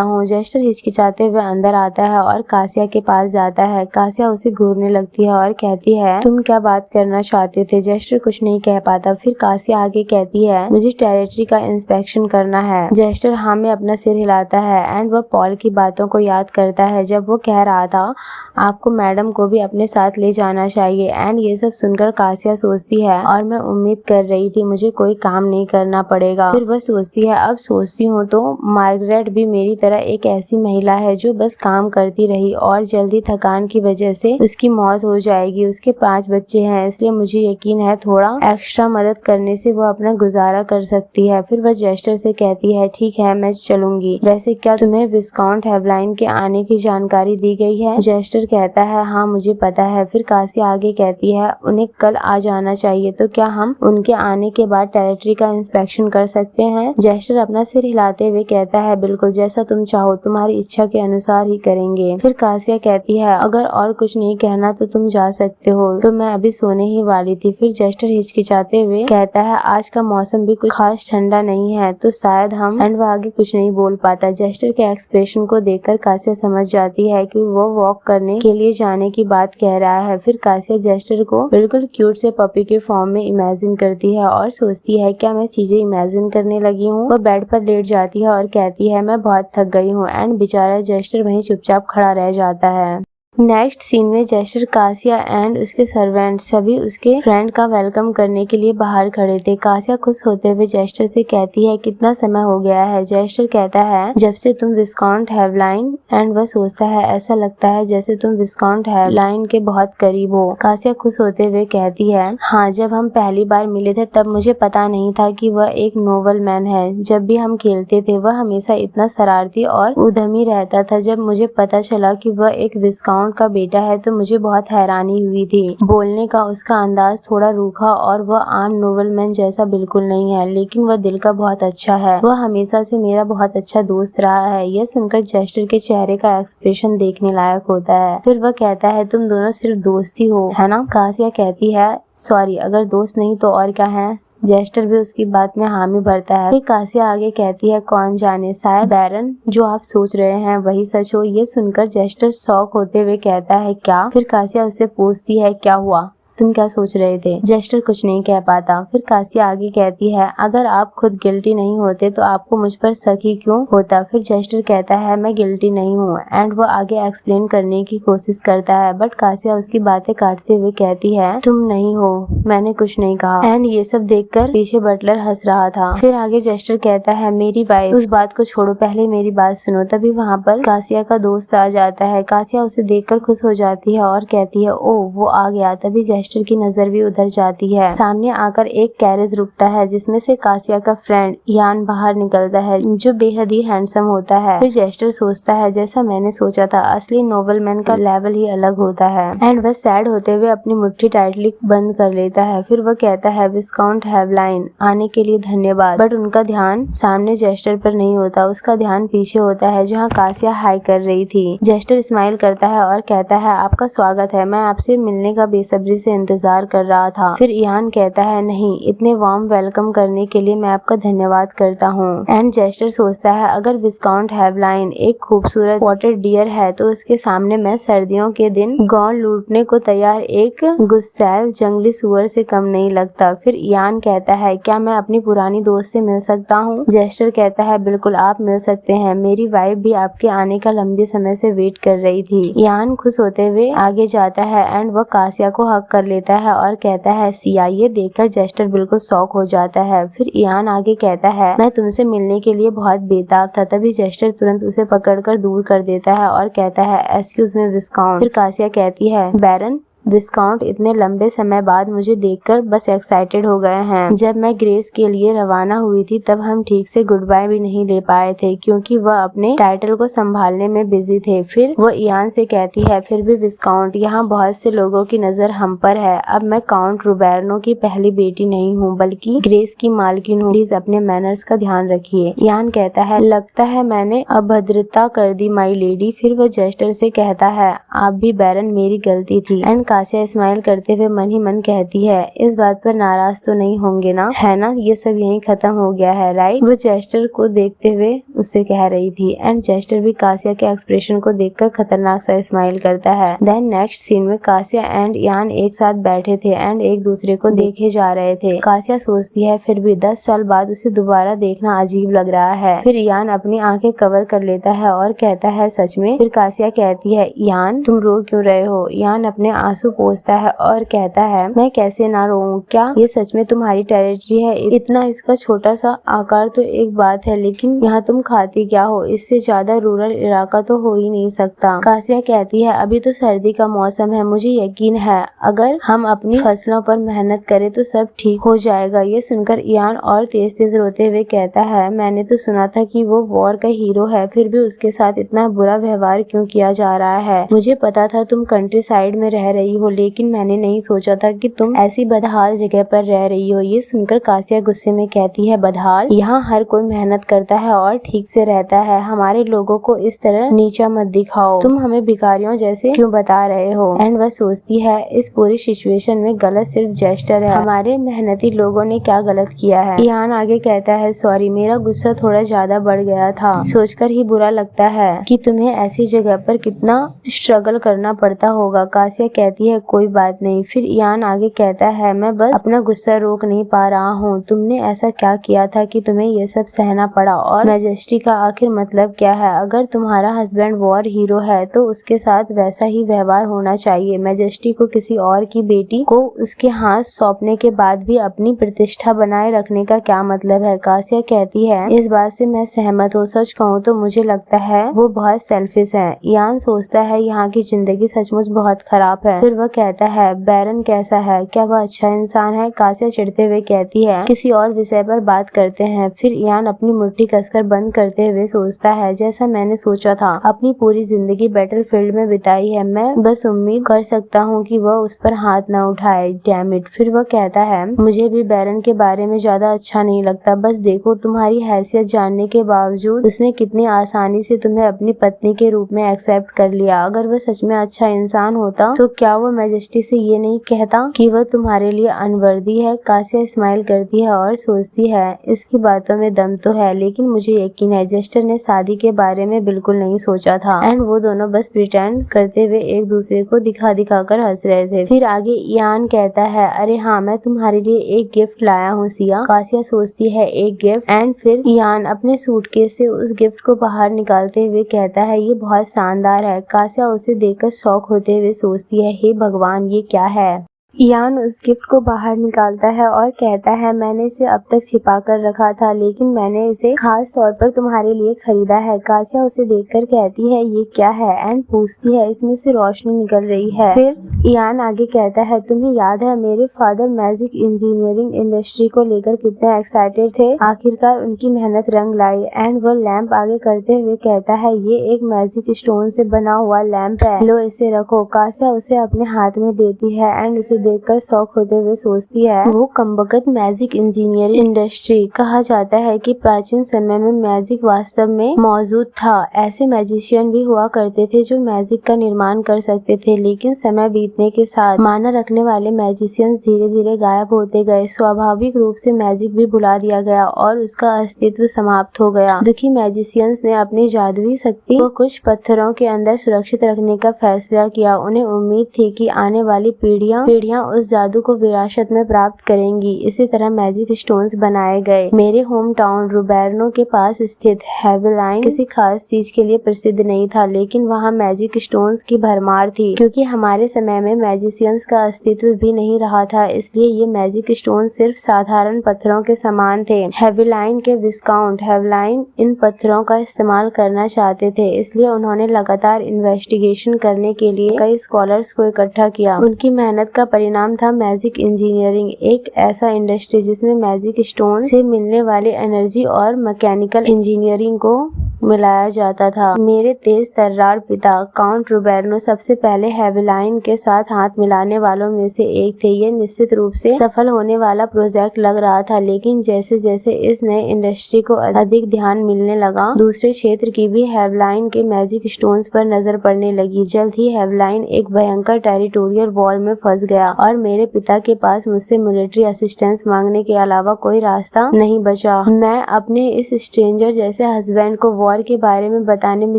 हूँ। जेस्टर हिचकिचाते हुए अंदर आता है और कासिया के पास जाता है। कासिया उसे घूरने लगती है और कहती है, तुम क्या बात करना चाहते थे? जेस्टर कुछ नहीं कह पाता। फिर कासिया आगे कहती है, मुझे मुझे टेरिटरी का इंस्पेक्शन करना है। जेस्टर हाँ में अपना सिर हिलाता है एंड वह पॉल की बातों को याद करता है जब वो कह रहा था आपको मैडम को भी अपने साथ ले जाना चाहिए। एंड ये सब सुनकर कासिया सोचती है और मैं उम्मीद कर रही थी मुझे कोई काम नहीं करना पड़ेगा। फिर वह सोचती है अब सोचती हूँ तो मार्गरेट भी मेरी तरह एक ऐसी महिला है जो बस काम करती रही और जल्दी थकान की वजह से उसकी मौत हो जाएगी। उसके 5 बच्चे हैं, इसलिए मुझे यकीन है थोड़ा एक्स्ट्रा मदद करने से वो अपना गुजारा कर सकती है। फिर वह जेस्टर से कहती है ठीक है मैं चलूंगी। वैसे क्या तुम्हें विस्काउंट हेवलाइन के आने की जानकारी दी गई है? जेस्टर कहता है हाँ मुझे पता है। फिर कासिया आगे कहती है उन्हें कल आ जाना चाहिए, तो क्या हम उनके आने के बाद टेरिटरी का इंस्पेक्शन कर सकते हैं? जेस्टर अपना सिर हिलाते हुए कहता है बिल्कुल, जैसा तुम चाहो, तुम्हारी इच्छा के अनुसार ही करेंगे। फिर कासिया कहती है अगर और कुछ नहीं कहना तो तुम जा सकते हो, तो मैं अभी सोने ही वाली थी। फिर जेस्टर हिचकिचाते हुए कहता है आज का मौसम भी कुछ खास ठंडा नहीं है तो शायद हम, एंड वह आगे कुछ नहीं बोल पाता। जेस्टर के एक्सप्रेशन को देखकर कासिया समझ जाती है कि वो वॉक करने के लिए जाने की बात कह रहा है। फिर कासिया जेस्टर को बिल्कुल क्यूट से पपी के फॉर्म में इमेजिन करती है और सोचती है क्या मैं चीजें इमेजिन करने लगी हूँ। वह बेड पर लेट जाती है और कहती है मैं बहुत थक गई हूँ। एंड बेचारा जेस्टर वहीं चुपचाप खड़ा रह जाता है। नेक्स्ट सीन में जेस्टर, कासिया एंड उसके सर्वेंट सभी उसके फ्रेंड का वेलकम करने के लिए बाहर खड़े थे। कासिया खुश होते हुए जेस्टर से कहती है कितना समय हो गया है? जेस्टर कहता है जब से तुम विस्काउंट हेवलाइन, एंड वह सोचता है ऐसा लगता है जैसे तुम विस्काउंट हेवलाइन के बहुत करीब हो। कासिया खुश होते हुए कहती है हाँ, जब हम पहली बार मिले थे तब मुझे पता नहीं था कि वह एक नोबल मैन है। जब भी हम खेलते थे वह हमेशा इतना शरारती और उद्यमी रहता था। जब मुझे पता चला कि वह एक विस्काउंट का बेटा है तो मुझे बहुत हैरानी हुई थी। बोलने का उसका अंदाज थोड़ा रूखा और वह आम नोबलमैन जैसा बिल्कुल नहीं है, लेकिन वह दिल का बहुत अच्छा है। वह हमेशा से मेरा बहुत अच्छा दोस्त रहा है। यह सुनकर जेस्टर के चेहरे का एक्सप्रेशन देखने लायक होता है। फिर वह कहता है तुम दोनों सिर्फ दोस्त ही हो, है ना? कासिया कहती है सॉरी, अगर दोस्त नहीं तो और क्या है? जेस्टर भी उसकी बात में हामी भरता है। फिर कासिया आगे कहती है कौन जाने, शायद बैरन जो आप सोच रहे हैं वही सच हो। ये सुनकर जेस्टर शॉक होते हुए कहता है क्या? फिर कासिया उससे पूछती है क्या हुआ, तुम क्या सोच रहे थे? जेस्टर कुछ नहीं कह पाता। फिर कासिया आगे कहती है अगर आप खुद गिल्टी नहीं होते तो आपको मुझ पर शक ही क्यों होता? फिर जेस्टर कहता है मैं गिल्टी नहीं हूँ। एंड वो आगे एक्सप्लेन करने की कोशिश करता है, बट कासिया उसकी बातें काटते हुए कहती है तुम नहीं हो, मैंने कुछ नहीं कहा। एंड ये सब देखकर पीछे बटलर हंस रहा था। फिर आगे जेस्टर कहता है मेरी वाइफ, उस बात को छोड़ो, पहले मेरी बात सुनो। तभी वहाँ पर कासिया का दोस्त आ जाता है। कासिया उसे देखकर खुश हो जाती है और कहती है ओ वो आ गया। तभी जेस्टर की नजर भी उधर जाती है। सामने आकर एक कैरेज रुकता है जिसमें से कासिया का फ्रेंड यान बाहर निकलता है जो बेहद ही हैंडसम होता है। फिर जेस्टर सोचता है जैसा मैंने सोचा था, असली नोबलमैन का लेवल ही अलग होता है। एंड वह सैड होते हुए अपनी मुट्ठी टाइटली बंद कर लेता है। फिर वह कहता है विस्काउंट हेवलाइन आने के लिए धन्यवाद, बट उनका ध्यान सामने जेस्टर पर नहीं होता, उसका ध्यान पीछे होता है जहाँ कासिया हाई कर रही थी। जेस्टर स्माइल करता है और कहता है आपका स्वागत है, मैं आपसे मिलने का बेसब्री से इंतजार कर रहा था। फिर इयान कहता है नहीं, इतने वार्म वेलकम करने के लिए मैं आपका धन्यवाद करता हूँ। एंड जेस्टर सोचता है अगर विस्काउंट हेवलाइन एक खूबसूरत स्पॉटेड डियर है तो उसके सामने मैं सर्दियों के दिन गांव लूटने को तैयार एक गुस्सैल जंगली सुअर से कम नहीं लगता। फिर इयान कहता है क्या मैं अपनी पुरानी दोस्त से मिल सकता हूँ? जेस्टर कहता है बिल्कुल आप मिल सकते हैं, मेरी वाइफ भी आपके आने का लंबे समय से वेट कर रही थी। इयान खुश होते हुए आगे जाता है एंड वह कासिया को हक कर लेता है और कहता है सिया। ये देखकर जेस्टर बिल्कुल शॉक हो जाता है। फिर इयान आगे कहता है मैं तुमसे मिलने के लिए बहुत बेताब था। तभी जेस्टर तुरंत उसे पकड़कर दूर कर देता है और कहता है एक्सक्यूज मी विस्काउंट। फिर कासिया कहती है बैरन विस्काउंट इतने लंबे समय बाद मुझे देखकर बस एक्साइटेड हो गए हैं। जब मैं ग्रेस के लिए रवाना हुई थी तब हम ठीक से गुड बाय भी नहीं ले पाए थे क्योंकि वह अपने टाइटल को संभालने में बिजी थे। फिर वो इयान से कहती है फिर भी विस्काउंट यहाँ बहुत से लोगों की नजर हम पर है। अब मैं काउंट रुबेर्नो की पहली बेटी नहीं हूँ बल्कि ग्रेस की मालकिन हूँ। प्लीज अपने मैनर्स का ध्यान रखिए। इयान कहता है लगता है मैंने अभद्रता कर दी माई लेडी। फिर वो जेस्टर से कहता है आप भी बैरन, मेरी गलती थी। एंड कासिया स्माइल करते हुए मन ही मन कहती है इस बात पर नाराज तो नहीं होंगे ना, है ना? ये सब यहीं खत्म हो गया है राइट? वो जेस्टर को देखते हुए उससे कह रही थी। एंड जेस्टर भी कासिया के एक्सप्रेशन को देखकर खतरनाक सा स्माइल करता है। देन नेक्स्ट सीन में कासिया एंड यान एक साथ बैठे थे एंड एक दूसरे को देखे जा रहे थे। कासिया सोचती है फिर भी 10 साल बाद उसे दोबारा देखना अजीब लग रहा है। फिर यान अपनी आंखें कवर कर लेता है और कहता है सच में। फिर कासिया कहती है यान तुम रो क्यों रहे हो। यान अपने आंसू पोंछता है और कहता है मैं कैसे ना रोऊं, क्या ये सच में तुम्हारी टेरिटरी है। इतना इसका छोटा सा आकार तो एक बात है, लेकिन यहाँ तुम खाती क्या हो, इससे ज्यादा रूरल इलाका तो हो ही नहीं सकता। कासिया कहती है अभी तो सर्दी का मौसम है, मुझे यकीन है अगर हम अपनी फसलों पर मेहनत करें तो सब ठीक हो जाएगा। ये सुनकर यान और तेज तेज रोते हुए कहता है मैंने तो सुना था कि वो वॉर का हीरो है, फिर भी उसके साथ इतना बुरा व्यवहार क्यों किया जा रहा है। मुझे पता था तुम कंट्री साइड में रह रही हो, लेकिन मैंने नहीं सोचा था कि तुम ऐसी बदहाल जगह पर रह रही हो। ये सुनकर कासिया गुस्से में कहती है बदहाल, यहाँ हर कोई मेहनत करता है और ठीक से रहता है, हमारे लोगों को इस तरह नीचा मत दिखाओ, तुम हमें भिखारियों जैसे क्यों बता रहे हो। एंड वह सोचती है इस पूरी सिचुएशन में गलत सिर्फ जेस्टर है, हमारे मेहनती लोगों ने क्या गलत किया है। यान आगे कहता है सॉरी, मेरा गुस्सा थोड़ा ज्यादा बढ़ गया था, सोचकर ही बुरा लगता है कि तुम्हें ऐसी जगह पर कितना स्ट्रगल करना पड़ता होगा। कासिया कहती है कोई बात नहीं। फिर यान आगे कहता है मैं बस अपना गुस्सा रोक नहीं पा रहा हूँ, तुमने ऐसा क्या किया था कि तुम्हें ये सब सहना पड़ा, और मैजेस्टी का आखिर मतलब क्या है। अगर तुम्हारा हस्बैंड वॉर हीरो है तो उसके साथ वैसा ही व्यवहार होना चाहिए। मैजेस्टी को किसी और की बेटी को उसके हाथ सौंपने के बाद भी अपनी प्रतिष्ठा बनाए रखने का क्या मतलब है। कासिया कहती है इस बात से मैं सहमत हूँ, सच कहूँ तो मुझे लगता है वो बहुत सेल्फिश है। यान सोचता है यहाँ की जिंदगी सचमुच बहुत खराब है। फिर वह कहता है बैरन कैसा है, क्या वह अच्छा इंसान है। कासिया चिढ़ते हुए कहती है किसी और विषय पर बात करते हैं। फिर यान अपनी मुट्ठी कसकर बंद करते हुए सोचता है जैसा मैंने सोचा था, अपनी पूरी जिंदगी बैटलफील्ड में बिताई है, मैं बस उम्मीद कर सकता हूँ कि वह उस पर हाथ न उठाए, डैम इट। फिर वह कहता है मुझे भी बैरन के बारे में ज्यादा अच्छा नहीं लगता, बस देखो तुम्हारी हैसियत जानने के बावजूद उसने कितनी आसानी से तुम्हें अपनी पत्नी के रूप में एक्सेप्ट कर लिया। अगर वह सच में अच्छा इंसान होता तो क्या वो मैजेस्टी से ये नहीं कहता कि वह तुम्हारे लिए अनवर्दी है। कासिया स्माइल करती है और सोचती है इसकी बातों में दम तो है, लेकिन मुझे यकीन है जेस्टर ने शादी के बारे में बिल्कुल नहीं सोचा था। एंड वो दोनों बस प्रिटेंड करते हुए एक दूसरे को दिखा दिखा कर हंस रहे थे। फिर आगे यान कहता है अरे हाँ, मैं तुम्हारे लिए एक गिफ्ट लाया हूँ सिया। कासिया सोचती है एक गिफ्ट, एंड फिर यान अपने सूटकेस से उस गिफ्ट को बाहर निकालते हुए कहता है ये बहुत शानदार है। कासिया उसे देखकर शॉक होते हुए सोचती है हे भगवान ये क्या है। यान उस गिफ्ट को बाहर निकालता है और कहता है मैंने इसे अब तक छिपा कर रखा था, लेकिन मैंने इसे खास तौर पर तुम्हारे लिए खरीदा है। कासिया उसे देखकर कहती है ये क्या है, एंड पूछती है इसमें से रोशनी निकल रही है। फिर यान आगे कहता है तुम्हें याद है मेरे फादर मैजिक इंजीनियरिंग इंडस्ट्री को लेकर कितने एक्साइटेड थे, आखिरकार उनकी मेहनत रंग लाई। एंड वो लैंप आगे करते हुए कहता है ये एक मैजिक स्टोन से बना हुआ लैंप है, लो इसे रखो। कासिया उसे अपने हाथ में देती है एंड उसे देखकर शौक होते हुए सोचती है वो कमबख्त मैजिक इंजीनियरिंग इंडस्ट्री। कहा जाता है कि प्राचीन समय में मैजिक वास्तव में मौजूद था। ऐसे मैजिशियन भी हुआ करते थे जो मैजिक का निर्माण कर सकते थे, लेकिन समय बीतने के साथ माना रखने वाले मैजिशियंस धीरे धीरे गायब होते गए। स्वाभाविक रूप से मैजिक भी भुला दिया गया और उसका अस्तित्व समाप्त हो गया। दुखी मैजिशियंस ने अपनी जादुई शक्ति को कुछ पत्थरों के अंदर सुरक्षित रखने का फैसला किया। उन्हें उम्मीद थी कि आने वाली पीढ़ियां उस जादू को विरासत में प्राप्त करेंगी। इसी तरह मैजिक स्टोन्स बनाए गए। मेरे होम टाउन रुबेरनो के पास स्थित हेवेलाइन किसी खास चीज के लिए प्रसिद्ध नहीं था, लेकिन वहाँ मैजिक स्टोन्स की भरमार थी। क्योंकि हमारे समय में मैजिशियंस का अस्तित्व भी नहीं रहा था, इसलिए ये मैजिक स्टोन सिर्फ साधारण पत्थरों के समान थे। हेवेलाइन के विस्काउंट हेवेलाइन इन पत्थरों का इस्तेमाल करना चाहते थे, इसलिए उन्होंने लगातार इन्वेस्टिगेशन करने के लिए कई स्कॉलर्स को इकट्ठा किया। उनकी मेहनत का परिणाम था मैजिक इंजीनियरिंग, एक ऐसा इंडस्ट्री जिसमें मैजिक स्टोन से मिलने वाली एनर्जी और मैकेनिकल इंजीनियरिंग को मिलाया जाता था। मेरे तेज तर्रार पिता काउंट रूबेर्नो सबसे पहले हेवेलाइन के साथ हाथ मिलाने वालों में से एक थे। ये निश्चित रूप से सफल होने वाला प्रोजेक्ट लग रहा था, लेकिन जैसे जैसे इस नए इंडस्ट्री को अधिक ध्यान मिलने लगा, दूसरे क्षेत्र की भी हेवेलाइन के मैजिक स्टोन्स पर नजर पड़ने लगी। जल्द ही हेवेलाइन एक भयंकर टेरिटोरियल वॉर में फंस गया और मेरे पिता के पास मुझसे मिलिट्री असिस्टेंस मांगने के अलावा कोई रास्ता नहीं बचा। मैं अपने इस स्ट्रेंजर जैसे हस्बैंड को वॉर के बारे में बताने में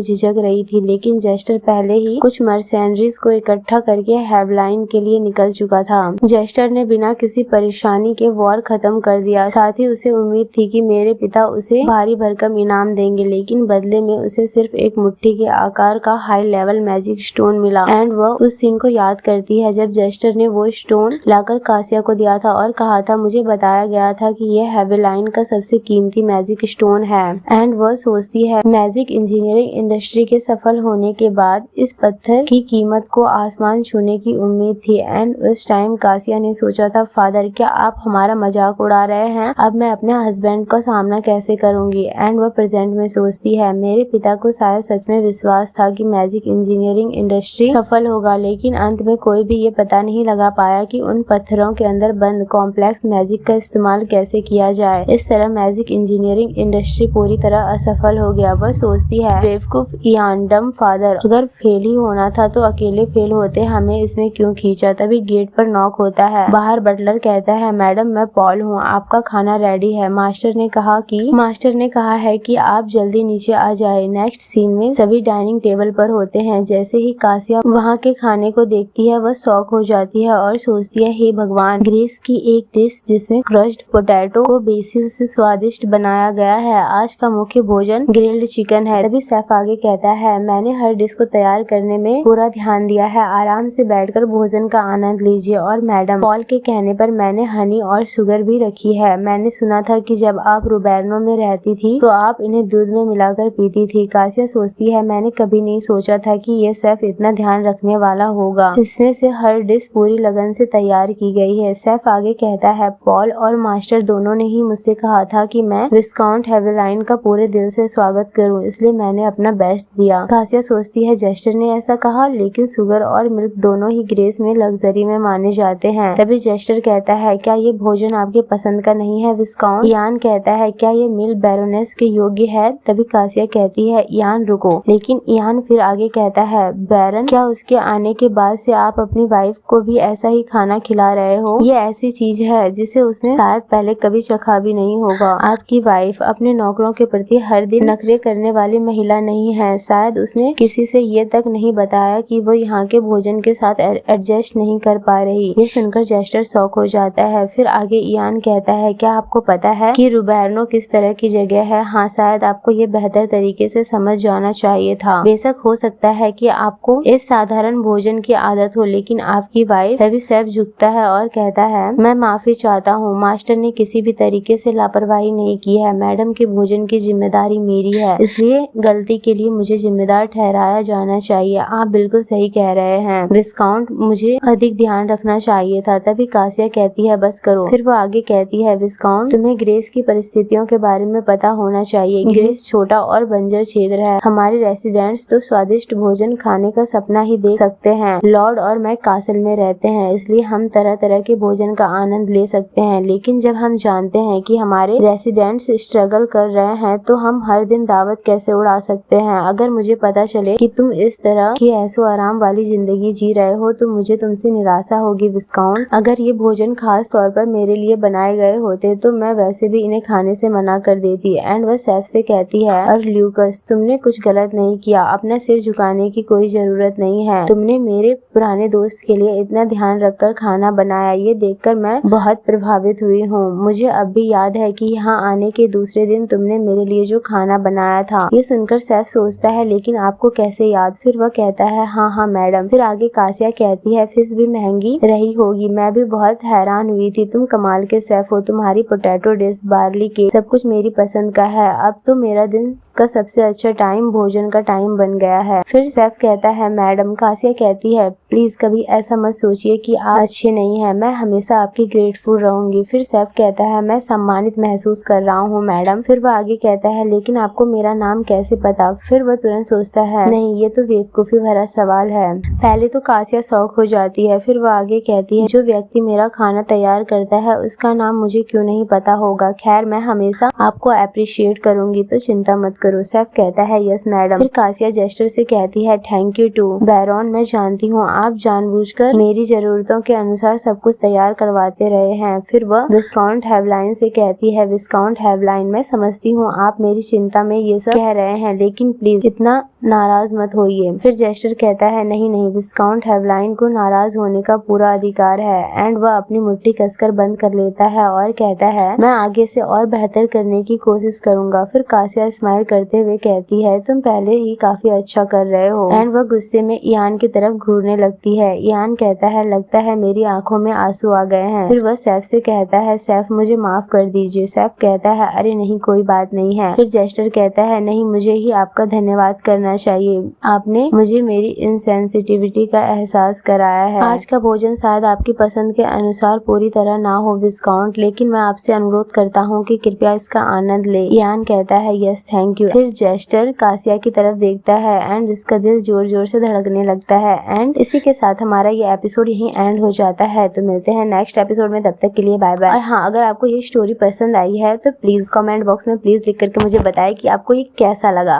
झिझक रही थी, लेकिन जेस्टर पहले ही कुछ मर्सेनरीज को इकट्ठा करके हेवेलाइन के लिए निकल चुका था। जेस्टर ने बिना किसी परेशानी के वॉर खत्म कर दिया। साथ ही उसे उम्मीद थी कि मेरे पिता उसे भारी भरकम इनाम देंगे, लेकिन बदले में उसे सिर्फ एक मुट्ठी के आकार का हाई लेवल मैजिक स्टोन मिला। एंड वह उस सीन को याद करती है जब जेस्टर ने वो स्टोन लाकर कासिया को दिया था और कहा था, मुझे बताया गया था कि यह हेवेलाइन का सबसे कीमती मैजिक स्टोन है। एंड वह सोचती है, मैजिक इंजीनियरिंग इंडस्ट्री के सफल होने के बाद इस पत्थर की कीमत को आसमान छूने की उम्मीद थी। एंड उस टाइम कासिया ने सोचा था, फादर क्या आप हमारा मजाक उड़ा रहे हैं? अब मैं अपने हस्बैंड का सामना कैसे करूंगी? एंड वह प्रेजेंट में सोचती है, मेरे पिता को शायद सच में विश्वास था कि मैजिक इंजीनियरिंग इंडस्ट्री सफल होगा, लेकिन अंत में कोई भी ये पता नहीं लगा पाया कि उन पत्थरों के अंदर बंद कॉम्प्लेक्स मैजिक का इस्तेमाल कैसे किया जाए। इस तरह मैजिक इंजीनियरिंग इंडस्ट्री पूरी तरह असफल हो गया। वह सोचती है, बेवकूफ इयान, डम फादर, अगर फेल ही होना था तो अकेले फेल होते, हमें इसमें क्यों खींचा? तभी गेट पर नॉक होता है। बाहर बटलर कहता है, मैडम मैं पॉल हूँ, आपका खाना रेडी है। मास्टर ने कहा है कि आप जल्दी नीचे आ जाए। नेक्स्ट सीन में सभी डाइनिंग टेबल पर होते हैं। जैसे ही कासिया वहाँ के खाने को देखती है, वह शॉक हो जाती है और सोचती है, हे भगवान, ग्रेस की एक डिश जिसमें क्रश्ड पोटैटो को बेसिल से स्वादिष्ट बनाया गया है। आज का मुख्य भोजन ग्रिल्ड चिकन है। तभी सैफ आगे कहता है, मैंने हर डिश को तैयार करने में पूरा ध्यान दिया है, आराम से बैठकर भोजन का आनंद लीजिए। और मैडम, पॉल के कहने पर मैंने हनी और शुगर भी रखी है। मैंने सुना था कि जब आप रूबेर्नो में रहती थी तो आप इन्हें दूध में मिलाकर पीती थी। कासिया सोचती है, मैंने कभी नहीं सोचा था कि ये सैफ इतना ध्यान रखने वाला होगा। इसमें से हर डिश पूरी लगन से तैयार की गई है। सैफ आगे कहता है, पॉल और मास्टर दोनों ने ही मुझसे कहा था कि मैं विस्काउंट हेवेलाइन का पूरे दिल से स्वागत करूं, इसलिए मैंने अपना बेस्ट दिया। कासिया सोचती है, जेस्टर ने ऐसा कहा, लेकिन शुगर और मिल्क दोनों ही ग्रेस में लग्जरी में माने जाते हैं। तभी जेस्टर कहता है, क्या ये भोजन आपके पसंद का नहीं है विस्काउंट? इयान कहता है, क्या ये मील बैरोनेस के योग्य है? तभी कासिया कहती है, इयान रुको। लेकिन इयान फिर आगे कहता है, बैरन, क्या उसके आने के बाद से आप अपनी वाइफ को भी ऐसा ही खाना खिला रहे हो? ये ऐसी चीज है जिसे उसने शायद पहले कभी चखा भी नहीं होगा। आपकी वाइफ अपने नौकरों के प्रति हर दिन नखरे करने वाली महिला नहीं है। शायद उसने किसी से ये तक नहीं बताया कि वो यहाँ के भोजन के साथ एडजस्ट नहीं कर पा रही। ये सुनकर जेस्टर शॉक हो जाता है। फिर आगे इयान कहता है, क्या आपको पता है कि रूबेर्नो किस तरह की जगह है? हाँ, शायद आपको ये बेहतर तरीके से समझ जाना चाहिए था। बेशक हो सकता है कि आपको इस साधारण भोजन की आदत हो, लेकिन आपकी वाइफ। तभी सैफ झुकता है और कहता है, मैं माफी चाहता हूँ, मास्टर ने किसी भी तरीके से लापरवाही नहीं की है। मैडम के भोजन की जिम्मेदारी मेरी है, इसलिए गलती के लिए मुझे जिम्मेदार ठहराया जाना चाहिए। आप बिल्कुल सही कह रहे हैं विस्काउंट, मुझे अधिक ध्यान रखना चाहिए था। तभी कासिया कहती है, बस करो। फिर वो आगे कहती है, विस्काउंट, तुम्हें ग्रेस की परिस्थितियों के बारे में पता होना चाहिए। ग्रेस छोटा और बंजर क्षेत्र है। हमारे रेसिडेंट्स तो स्वादिष्ट भोजन खाने का सपना ही देख सकते हैं। लॉर्ड और मैं कासल में रहते हैं, इसलिए हम तरह तरह के भोजन का आनंद ले सकते हैं, लेकिन जब हम जानते हैं कि हमारे रेसिडेंट्स स्ट्रगल कर रहे हैं तो हम हर दिन दावत कैसे उड़ा सकते हैं? अगर मुझे पता चले कि तुम इस तरह की ऐसो आराम वाली जिंदगी जी रहे हो तो मुझे तुमसे निराशा होगी विस्काउंट। अगर ये भोजन खास तौर पर मेरे लिए बनाए गए होते तो मैं वैसे भी इन्हें खाने से मना कर देती। एंड वह सैफ से कहती है, और ल्यूकस, तुमने कुछ गलत नहीं किया, अपना सिर झुकाने की कोई जरूरत नहीं है। तुमने मेरे पुराने दोस्त के लिए इतना ध्यान रखकर खाना बनाया, ये देखकर मैं बहुत प्रभावित हुई हूँ। मुझे अब भी याद है कि यहाँ आने के दूसरे दिन तुमने मेरे लिए जो खाना बनाया था। ये सुनकर सैफ सोचता है, लेकिन आपको कैसे याद? फिर वह कहता है, हाँ हाँ मैडम। फिर आगे कासिया कहती है, फिश भी महंगी रही होगी, मैं भी बहुत हैरान हुई थी। तुम कमाल के सैफ हो, तुम्हारी पोटैटो डिश, बार्ली केक, सब कुछ मेरी पसंद का है। अब तो मेरा दिन का सबसे अच्छा टाइम भोजन का टाइम बन गया है। फिर सैफ कहता है मैडम। कासिया कहती है प्लीज कभी ऐसा मत सोचिए कि आप अच्छे नहीं है, मैं हमेशा आपकी ग्रेटफुल रहूंगी। फिर सैफ कहता है मैं सम्मानित महसूस कर रहा हूँ मैडम। फिर वह आगे कहता है लेकिन आपको मेरा नाम कैसे पता। फिर वह तुरंत सोचता है नहीं ये तो बेवकूफी भरा सवाल है। पहले तो कासिया शौक हो जाती है, फिर वह आगे कहती है जो व्यक्ति मेरा खाना तैयार करता है उसका नाम मुझे क्यों नहीं पता होगा। खैर मैं हमेशा आपको अप्रिशिएट करूंगी तो चिंता मत करो। सैफ कहता है यस मैडम। फिर कासिया जेस्टर से कहती है थैंक यू टू बैरन, मैं जानती हूँ आप जानबूझकर मेरी जरूरतों के अनुसार सब कुछ तैयार करवाते रहे हैं। फिर वह विस्काउंट हेवलाइन से कहती है विस्काउंट हेवलाइन, मैं समझती हूँ आप मेरी चिंता में ये सब कह रहे हैं लेकिन प्लीज इतना नाराज मत होइए। फिर जेस्टर कहता है नहीं नहीं, विस्काउंट हेवलाइन को नाराज होने का पूरा अधिकार है। एंड वह अपनी मुट्ठी कसकर बंद कर लेता है और कहता है मैं आगे से और बेहतर करने की कोशिश करूंगा। फिर कासिया स्माइल करते हुए कहती है तुम पहले ही काफी अच्छा कर रहे हो। एंड वह गुस्से में इयान की तरफ घूरने लगती है। इयान कहता है लगता है मेरी आंखों में आंसू आ गए हैं। फिर वह सैफ से कहता है सैफ मुझे माफ कर दीजिए। सैफ कहता है अरे नहीं कोई बात नहीं है। फिर जेस्टर कहता है नहीं मुझे ही आपका धन्यवाद करना चाहिए, आपने मुझे मेरी इनसेंसिटिविटी का एहसास कराया है। आज का भोजन शायद आपकी पसंद के अनुसार पूरी तरह ना हो विस्काउंट, लेकिन मैं आपसे अनुरोध करता हूँ कि कृपया इसका आनंद ले। इयान कहता है यस थैंक यू। फिर जेस्टर कासिया की तरफ देखता है एंड उसका दिल जोर जोर से धड़कने लगता है। एंड इसी के साथ हमारा ये एपिसोड यहीं एंड हो जाता है। तो मिलते हैं नेक्स्ट एपिसोड में, तब तक के लिए बाय बाय। और हाँ, अगर आपको ये स्टोरी पसंद आई है तो प्लीज कमेंट बॉक्स में प्लीज लिख करके मुझे बताएं कि आपको ये कैसा लगा।